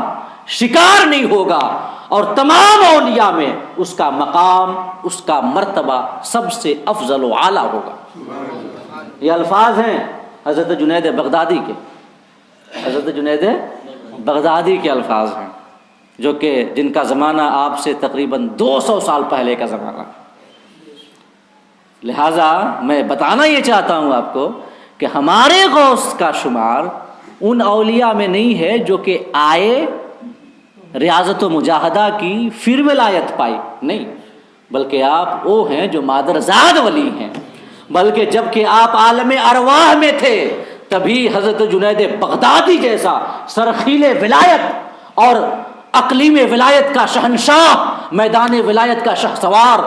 شکار نہیں ہوگا، اور تمام اولیاء میں اس کا مقام، اس کا مرتبہ سب سے افضل و اعلیٰ ہوگا. یہ الفاظ ہیں حضرت جنید بغدادی کے، حضرت جنید بغدادی کے الفاظ ہیں، جو کہ جن کا زمانہ آپ سے تقریباً 200 سال پہلے کا زمانہ. لہٰذا میں بتانا یہ چاہتا ہوں آپ کو کہ ہمارے غوث کا شمار ان اولیاء میں نہیں ہے جو کہ آئے ریاضت و مجاہدہ کی پھر ولایت پائی، نہیں، بلکہ آپ وہ ہیں جو مادرزاد ولی ہیں. بلکہ جب کہ آپ عالم ارواح میں تھے تبھی حضرت جنید بغدادی جیسا سرخیل ولایت اور اقلیم ولایت کا شہنشاہ، میدان ولایت کا شہسوار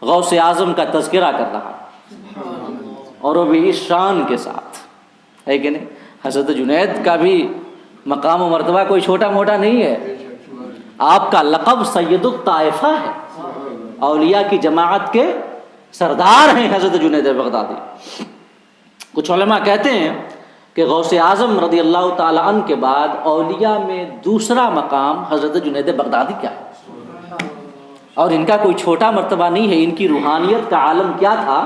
غوث اعظم کا تذکرہ کر رہا، اور وہ بھی اس شان کے ساتھ، ہے کہ نہیں؟ حضرت جنید کا بھی مقام و مرتبہ کوئی چھوٹا موٹا نہیں ہے. آپ کا لقب سید الطائفہ ہے، اولیاء کی جماعت کے سردار ہیں حضرت جنید بغدادی. کچھ علماء کہتے ہیں کہ غوث اعظم رضی اللہ تعالی عنہ کے بعد اولیاء میں دوسرا مقام حضرت جنید بغدادی کا ہے، اور ان کا کوئی چھوٹا مرتبہ نہیں ہے. ان کی روحانیت کا عالم کیا تھا،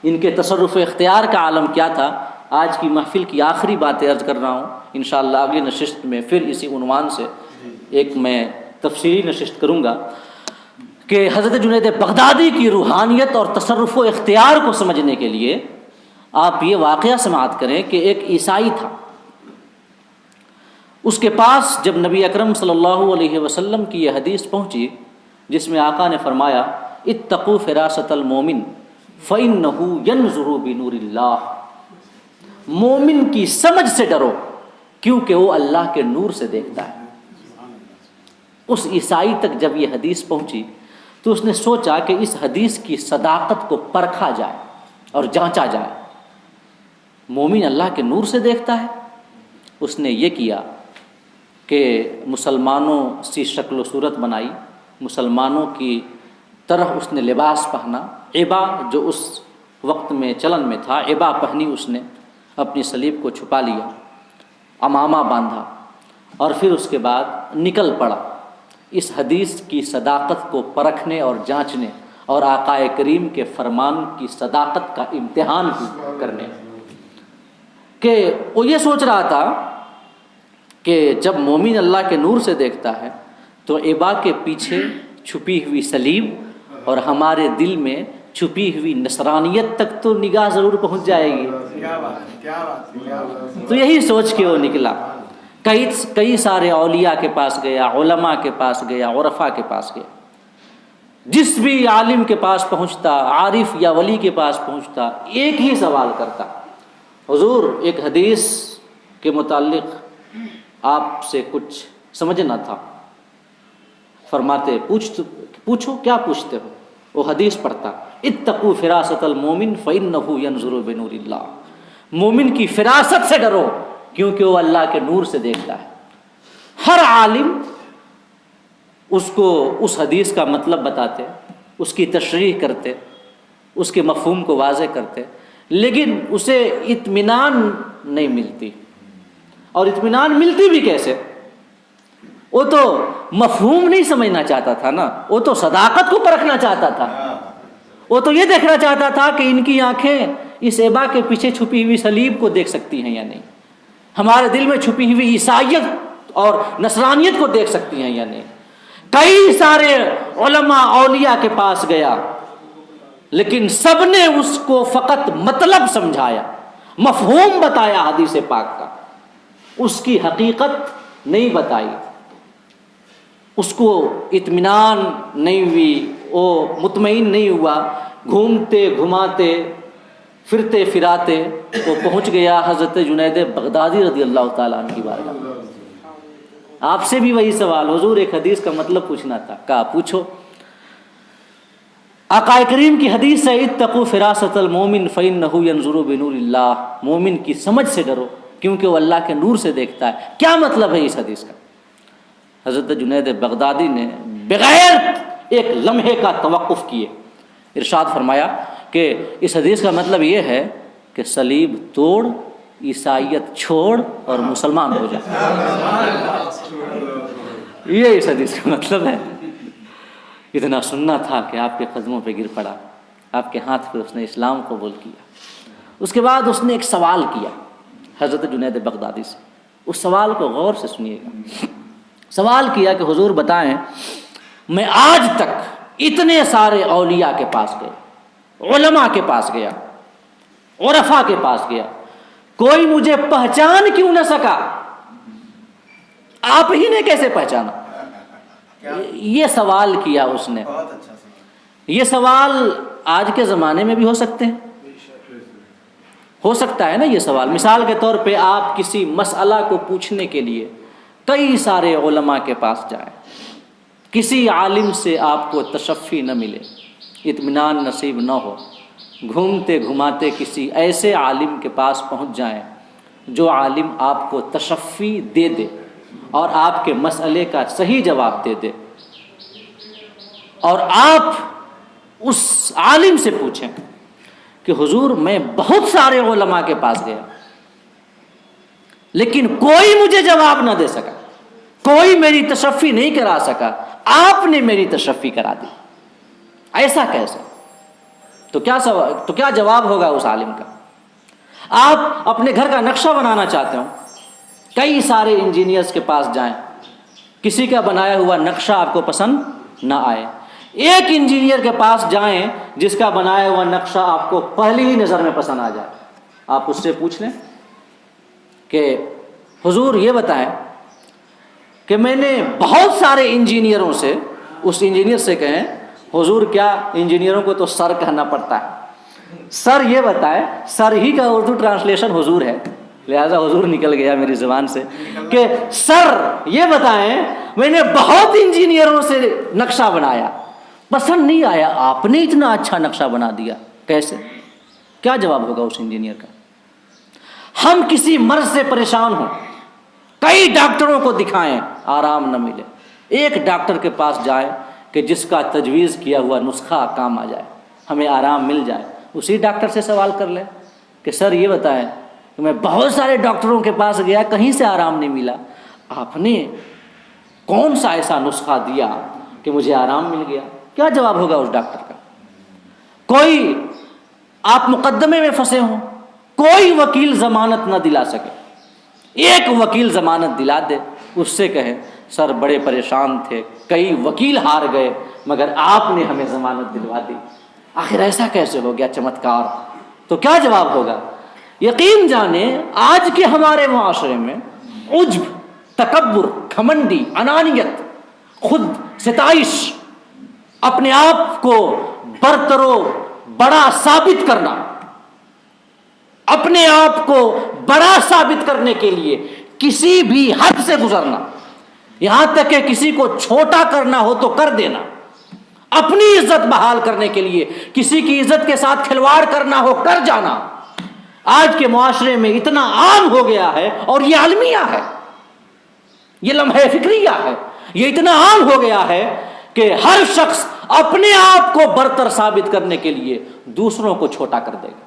ان کے تصرف و اختیار کا عالم کیا تھا. آج کی محفل کی آخری باتیں عرض کر رہا ہوں، انشاءاللہ اگلی نشست میں پھر اسی عنوان سے ایک میں تفصیلی نشست کروں گا کہ حضرت جنید بغدادی کی روحانیت اور تصرف و اختیار کو سمجھنے کے لیے آپ یہ واقعہ سماعت کریں کہ ایک عیسائی تھا، اس کے پاس جب نبی اکرم صلی اللہ علیہ وسلم کی یہ حدیث پہنچی جس میں آقا نے فرمایا اتقوا فراست المومن فإنه ينظر بنور اللہ، مومن کی سمجھ سے ڈرو کیونکہ وہ اللہ کے نور سے دیکھتا ہے. اس عیسائی تک جب یہ حدیث پہنچی تو اس نے سوچا کہ اس حدیث کی صداقت کو پرکھا جائے اور جانچا جائے. مومن اللہ کے نور سے دیکھتا ہے. اس نے یہ کیا کہ مسلمانوں سی شکل و صورت بنائی، مسلمانوں کی طرح اس نے لباس پہنا، عبا جو اس وقت میں چلن میں تھا، عبا پہنی، اس نے اپنی صلیب کو چھپا لیا، عمامہ باندھا، اور پھر اس کے بعد نکل پڑا. اس حدیث کی صداقت کو پرکھنے اور جانچنے اور آقا کریم کے فرمان کی صداقت کا امتحان کرنے، کہ وہ یہ سوچ رہا تھا کہ جب مومن اللہ کے نور سے دیکھتا ہے تو عبا کے پیچھے چھپی ہوئی صلیب اور ہمارے دل میں چھپی ہوئی نصرانیت تک تو نگاہ ضرور پہنچ جائے گی۔ تو یہی سوچ کے وہ نکلا، کئی سارے اولیاء کے پاس گیا، علماء کے پاس گیا، عرفاء کے پاس گیا، جس بھی عالم کے پاس پہنچتا، عارف یا ولی کے پاس پہنچتا، ایک ہی سوال کرتا، حضور ایک حدیث کے متعلق آپ سے کچھ سمجھنا تھا۔ فرماتے پوچھو، کیا پوچھتے ہو؟ وہ حدیث پڑھتا، اتقوا فراست المومن فإنہ ینظر بنور اللہ، مومن کی فراست سے ڈرو کیونکہ وہ اللہ کے نور سے دیکھتا ہے۔ ہر عالم اس کو اس حدیث کا مطلب بتاتے، اس کی تشریح کرتے، اس کے مفہوم کو واضح کرتے، لیکن اسے اطمینان نہیں ملتی۔ اور اطمینان ملتی بھی کیسے؟ وہ تو مفہوم نہیں سمجھنا چاہتا تھا نا، وہ تو صداقت کو پرکھنا چاہتا تھا، وہ تو یہ دیکھنا چاہتا تھا کہ ان کی آنکھیں اس عبا کے پیچھے چھپی ہوئی صلیب کو دیکھ سکتی ہیں یا نہیں، ہمارے دل میں چھپی ہوئی عیسائیت اور نصرانیت کو دیکھ سکتی ہیں یا نہیں۔ کئی سارے علماء اولیاء کے پاس گیا، لیکن سب نے اس کو فقط مطلب سمجھایا، مفہوم بتایا حدیث پاک کا، اس کی حقیقت نہیں بتائی، اس کو اطمینان نہیں ہوئی، وہ مطمئن نہیں ہوا۔ گھومتے گھماتے پھرتے پھراتے وہ پہنچ گیا حضرت جنید بغدادی رضی اللہ تعالیٰ عنہ کی بارگاہ۔ آپ سے بھی وہی سوال، حضور ایک حدیث کا مطلب پوچھنا تھا۔ کہا پوچھو۔ آقا کریم کی حدیث ہے، اتقوا فراست المومن فإنہ ینظر بنور اللہ، مومن کی سمجھ سے ڈرو کیونکہ وہ اللہ کے نور سے دیکھتا ہے۔ کیا مطلب ہے اس حدیث کا؟ حضرت جنید بغدادی نے بغیر ایک لمحے کا توقف کیے ارشاد فرمایا کہ اس حدیث کا مطلب یہ ہے کہ صلیب توڑ، عیسائیت چھوڑ اور مسلمان ہو جا۔ یہ اس حدیث کا مطلب ہے۔ اتنا سننا تھا کہ آپ کے قدموں پہ گر پڑا، آپ کے ہاتھ پہ اس نے اسلام قبول کیا۔ اس کے بعد اس نے ایک سوال کیا حضرت جنید بغدادی سے، اس سوال کو غور سے سنیے گا۔ سوال کیا کہ حضور بتائیں، میں آج تک اتنے سارے اولیاء کے پاس گیا، علماء کے پاس گیا، عرفاء کے پاس گیا، کوئی مجھے پہچان کیوں نہ سکا؟ آپ ہی نے کیسے پہچانا؟ یہ سوال کیا اس نے۔ یہ سوال آج کے زمانے میں بھی ہو سکتے ہیں، ہو سکتا ہے نا یہ سوال۔ مثال کے طور پہ آپ کسی مسئلہ کو پوچھنے کے لیے کئی سارے علماء کے پاس جائیں، کسی عالم سے آپ کو تشفی نہ ملے، اطمینان نصیب نہ ہو، گھومتے گھماتے کسی ایسے عالم کے پاس پہنچ جائیں جو عالم آپ کو تشفی دے دے اور آپ کے مسئلے کا صحیح جواب دے دے، اور آپ اس عالم سے پوچھیں کہ حضور میں بہت سارے علماء کے پاس گیا لیکن کوئی مجھے جواب نہ دے سکا، کوئی میری تشفی نہیں کرا سکا، آپ نے میری تشفی کرا دی، ایسا کیسے؟ تو کیا جواب ہوگا اس عالم کا؟ آپ اپنے گھر کا نقشہ بنانا چاہتے ہو، کئی سارے انجینئرز کے پاس جائیں، کسی کا بنایا ہوا نقشہ آپ کو پسند نہ آئے، ایک انجینئر کے پاس جائیں جس کا بنایا ہوا نقشہ آپ کو پہلی ہی نظر میں پسند آ جائے، آپ اس سے پوچھ لیں کہ حضور یہ بتائیں کہ میں نے بہت سارے انجینئروں سے، اس انجینئر سے کہیں حضور کیا انجینئروں کو تو سر کہنا پڑتا ہے، سر یہ بتائیں، سر ہی کا اردو ٹرانسلیشن حضور ہے، لہذا حضور نکل گیا میری زبان سے کہ سر یہ بتائیں میں نے بہت انجینئروں سے نقشہ بنایا، پسند نہیں آیا، آپ نے اتنا اچھا نقشہ بنا دیا، کیسے؟ کیا جواب ہوگا اس انجینئر کا؟ ہم کسی مرض سے پریشان ہوں، کئی ڈاکٹروں کو دکھائیں، آرام نہ ملے، ایک ڈاکٹر کے پاس جائیں کہ جس کا تجویز کیا ہوا نسخہ کام آ جائے، ہمیں آرام مل جائے، اسی ڈاکٹر سے سوال کر لیں کہ سر یہ بتائیں کہ میں بہت سارے ڈاکٹروں کے پاس گیا، کہیں سے آرام نہیں ملا، آپ نے کون سا ایسا نسخہ دیا کہ مجھے آرام مل گیا؟ کیا جواب ہوگا اس ڈاکٹر کا؟ کوئی آپ مقدمے میں پھنسے ہوں، کوئی وکیل ضمانت نہ دلا سکے، ایک وکیل ضمانت دلا دے، اس سے کہیں سر بڑے پریشان تھے، کئی وکیل ہار گئے مگر آپ نے ہمیں ضمانت دلوا دی، آخر ایسا کیسے ہو گیا چمتکار؟ تو کیا جواب ہوگا؟ یقین جانیں آج کے ہمارے معاشرے میں عجب، تکبر، گھمنڈی، انانیت، خود ستائش، اپنے آپ کو برتر و بڑا ثابت کرنا، اپنے آپ کو بڑا ثابت کرنے کے لیے کسی بھی حد سے گزرنا، یہاں تک کہ کسی کو چھوٹا کرنا ہو تو کر دینا، اپنی عزت بحال کرنے کے لیے کسی کی عزت کے ساتھ کھلواڑ کرنا ہو کر جانا، آج کے معاشرے میں اتنا عام ہو گیا ہے، اور یہ المیہ ہے، یہ لمحہ فکریہ ہے، یہ اتنا عام ہو گیا ہے کہ ہر شخص اپنے آپ کو برتر ثابت کرنے کے لیے دوسروں کو چھوٹا کر دے گا۔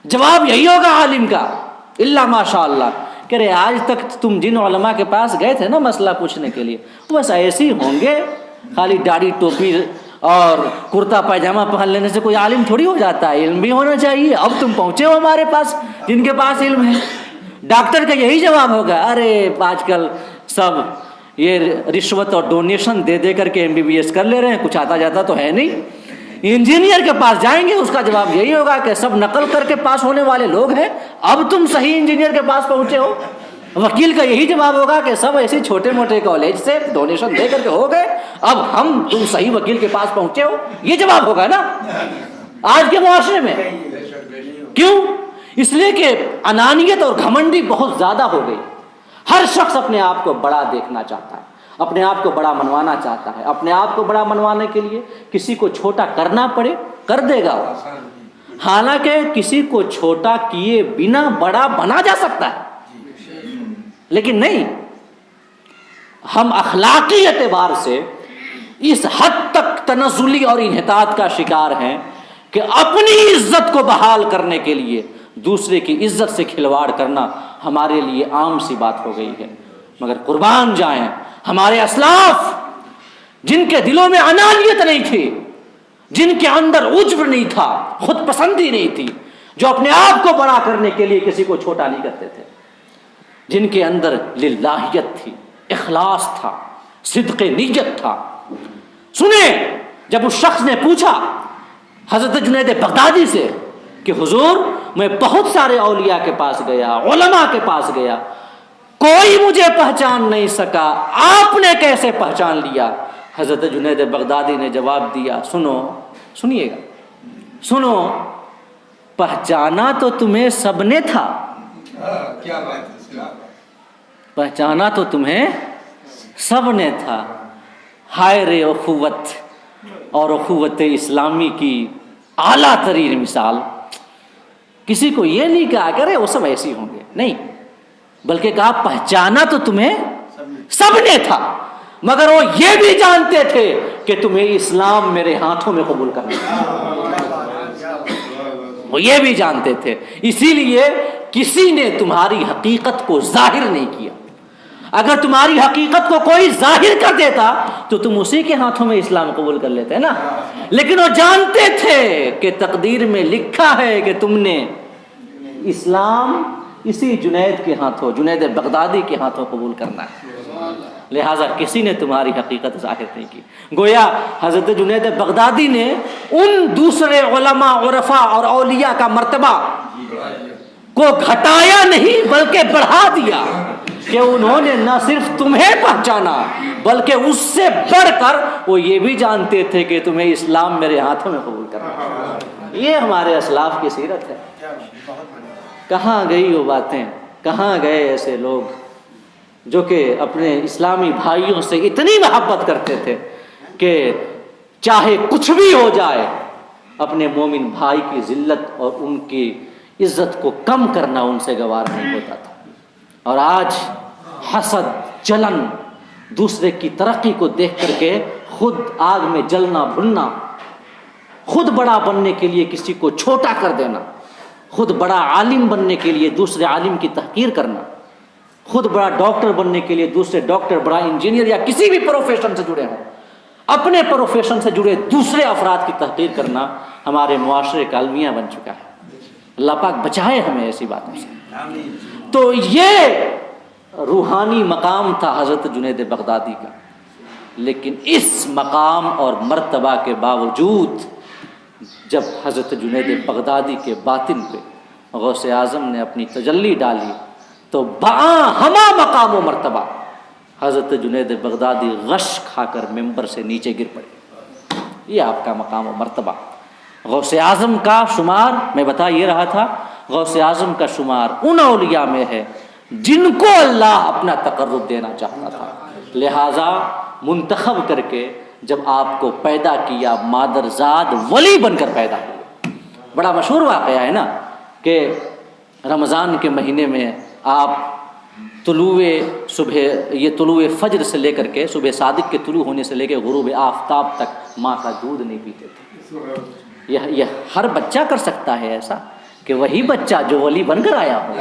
جواب یہی ہوگا عالم کا، الا ماشاء اللہ، کہ رے آج تک تم جن علماء کے پاس گئے تھے نا مسئلہ پوچھنے کے لیے، وہ بس ایسے ہی ہوں گے، خالی داڑھی ٹوپی اور کرتا پائجامہ پہن لینے سے کوئی عالم تھوڑی ہو جاتا ہے، علم بھی ہونا چاہیے۔ اب تم پہنچے ہو ہمارے پاس جن کے پاس علم ہے۔ ڈاکٹر کا یہی جواب ہوگا، ارے آج کل سب یہ رشوت اور ڈونیشن دے دے کر کے MBBS کر لے رہے ہیں، کچھ آتا جاتا تو ہے نہیں۔ انجینئر کے پاس جائیں گے، اس کا جواب یہی ہوگا کہ سب نقل کر کے پاس ہونے والے لوگ ہیں، اب تم صحیح انجینئر کے پاس پہنچے ہو۔ وکیل کا یہی جواب ہوگا کہ سب ایسے چھوٹے موٹے کالج سے ڈونیشن دے کر کے ہو گئے، اب تم صحیح وکیل کے پاس پہنچے ہو، یہ جواب ہوگا نا آج کے معاشرے میں۔ کیوں؟ اس لیے کہ انانیت اور گھمنڈی بہت زیادہ ہو گئی، ہر شخص اپنے آپ کو بڑا دیکھنا چاہتا ہے، اپنے آپ کو بڑا منوانا چاہتا ہے، اپنے آپ کو بڑا منوانے کے لیے کسی کو چھوٹا کرنا پڑے کر دے گا، حالانکہ کسی کو چھوٹا کیے بنا بڑا بنا جا سکتا ہے، لیکن نہیں۔ ہم اخلاقی اعتبار سے اس حد تک تنزلی اور انحطاط کا شکار ہیں کہ اپنی عزت کو بحال کرنے کے لیے دوسرے کی عزت سے کھلواڑ کرنا ہمارے لیے عام سی بات ہو گئی ہے۔ مگر قربان جائیں ہمارے اسلاف، جن کے دلوں میں انانیت نہیں تھی، جن کے اندر عجب نہیں تھا، خود پسندی نہیں تھی، جو اپنے آپ کو بڑا کرنے کے لیے کسی کو چھوٹا نہیں کرتے تھے، جن کے اندر للہیت تھی، اخلاص تھا، صدق نیت تھا۔ سنیں، جب اس شخص نے پوچھا حضرت جنید بغدادی سے کہ حضور میں بہت سارے اولیاء کے پاس گیا، علماء کے پاس گیا، کوئی مجھے پہچان نہیں سکا، آپ نے کیسے پہچان لیا؟ حضرت جنید بغدادی نے جواب دیا، سنیے گا، سنو، پہچانا تو تمہیں سب نے تھا، پہچانا تو تمہیں سب نے تھا، ہائے رے اخوت اور اخوت اسلامی کی اعلیٰ ترین مثال۔ کسی کو یہ نہیں کہا کرے وہ سب ایسی ہوں گے، نہیں، بلکہ کہا پہچانا تو تمہیں سب نے تھا، مگر وہ یہ بھی جانتے تھے کہ تمہیں اسلام میرے ہاتھوں میں قبول کرنا، وہ یہ بھی جانتے تھے، اسی لیے کسی نے تمہاری حقیقت کو ظاہر نہیں کیا۔ اگر تمہاری حقیقت کو کوئی ظاہر کر دیتا تو تم اسی کے ہاتھوں میں اسلام قبول کر لیتے نا، لیکن وہ جانتے تھے کہ تقدیر میں لکھا ہے کہ تم نے اسلام اسی جنید کے ہاتھوں، جنید بغدادی کے ہاتھوں قبول کرنا ہے، لہٰذا کسی نے تمہاری حقیقت ظاہر نہیں کی۔ گویا حضرت جنید بغدادی نے ان دوسرے علماء، عرفاء اور اولیاء کا مرتبہ کو گھٹایا نہیں بلکہ بڑھا دیا، کہ انہوں نے نہ صرف تمہیں پہچانا بلکہ اس سے بڑھ کر وہ یہ بھی جانتے تھے کہ تمہیں اسلام میرے ہاتھوں میں قبول کرنا ہے۔ یہ ہمارے اسلاف کی سیرت ہے۔ کہاں گئی وہ باتیں، کہاں گئے ایسے لوگ جو کہ اپنے اسلامی بھائیوں سے اتنی محبت کرتے تھے کہ چاہے کچھ بھی ہو جائے اپنے مومن بھائی کی ذلت اور ان کی عزت کو کم کرنا ان سے گوار نہیں ہوتا تھا۔ اور آج حسد، جلن، دوسرے کی ترقی کو دیکھ کر کے خود آگ میں جلنا بھننا، خود بڑا بننے کے لیے کسی کو چھوٹا کر دینا، خود بڑا عالم بننے کے لیے دوسرے عالم کی تحقیر کرنا، خود بڑا ڈاکٹر بننے کے لیے دوسرے ڈاکٹر، بڑا انجینئر یا کسی بھی پروفیشن سے جڑے ہوں، اپنے پروفیشن سے جڑے دوسرے افراد کی تحقیر کرنا ہمارے معاشرے کا المیہ بن چکا ہے۔ اللہ پاک بچائے ہمیں ایسی باتوں سے۔ تو یہ روحانی مقام تھا حضرت جنید بغدادی کا، لیکن اس مقام اور مرتبہ کے باوجود جب حضرت جنید بغدادی کے باطن پہ غوث اعظم نے اپنی تجلی ڈالی تو ہما مقام و مرتبہ حضرت جنید بغدادی غش کھا کر ممبر سے نیچے گر پڑے۔ یہ آپ کا مقام و مرتبہ۔ غوث اعظم کا شمار میں بتا یہ رہا تھا، غوث اعظم کا شمار ان اولیاء میں ہے جن کو اللہ اپنا تقرب دینا چاہتا تھا، لہٰذا منتخب کر کے جب آپ کو پیدا کیا مادرزاد ولی بن کر پیدا ہوئے۔ بڑا مشہور واقعہ ہے نا کہ رمضان کے مہینے میں آپ طلوع فجر سے لے کر کے صبح صادق کے طلوع ہونے سے لے کے غروب آفتاب تک ماں کا دودھ نہیں پیتے تھے۔ یہ ہر بچہ کر سکتا ہے ایسا کہ وہی بچہ جو ولی بن کر آیا ہو،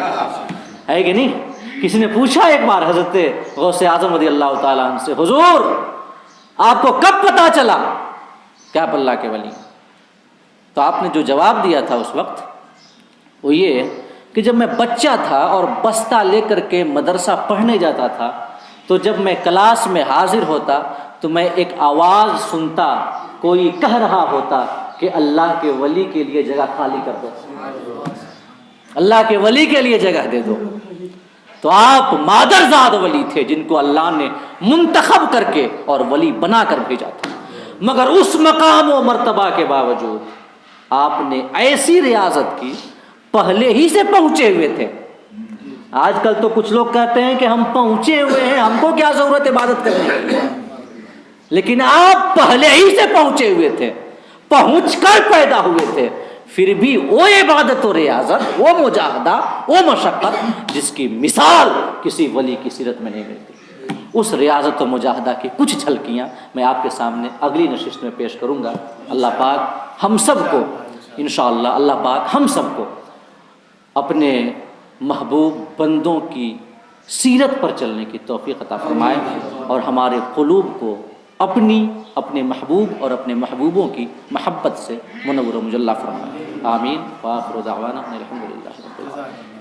ہے کہ نہیں؟ کسی نے پوچھا ایک بار حضرت غوث اعظم رضی اللہ تعالیٰ عنہ سے، حضور آپ کو کب پتہ چلا کہ آپ اللہ کے ولی؟ تو آپ نے جو جواب دیا تھا اس وقت وہ یہ کہ جب میں بچہ تھا اور بستہ لے کر کے مدرسہ پڑھنے جاتا تھا تو جب میں کلاس میں حاضر ہوتا تو میں ایک آواز سنتا، کوئی کہہ رہا ہوتا کہ اللہ کے ولی کے لیے جگہ خالی کر دو، اللہ کے ولی کے لیے جگہ دے دو۔ تو آپ مادرزاد ولی تھے جن کو اللہ نے منتخب کر کے اور ولی بنا کر بھیجا تھا، مگر اس مقام و مرتبہ کے باوجود آپ نے ایسی ریاضت کی، پہلے ہی سے پہنچے ہوئے تھے۔ آج کل تو کچھ لوگ کہتے ہیں کہ ہم پہنچے ہوئے ہیں، ہم کو کیا ضرورت عبادت کرنے کی، لیکن آپ پہلے ہی سے پہنچے ہوئے تھے، پہنچ کر پیدا ہوئے تھے، پھر بھی وہ عبادت و ریاضت، وہ مجاہدہ، وہ مشقت جس کی مثال کسی ولی کی سیرت میں نہیں ملتی۔ اس ریاضت و مجاہدہ کی کچھ جھلکیاں میں آپ کے سامنے اگلی نشست میں پیش کروں گا۔ اللہ پاک ہم سب کو انشاءاللہ، اللہ پاک ہم سب کو اپنے محبوب بندوں کی سیرت پر چلنے کی توفیق عطا فرمائے اور ہمارے قلوب کو اپنے محبوب اور اپنے محبوبوں کی محبت سے منور و مجلہ فرمائے۔ آمین۔ وآخر دعوانا الحمدللہ رب العالمین۔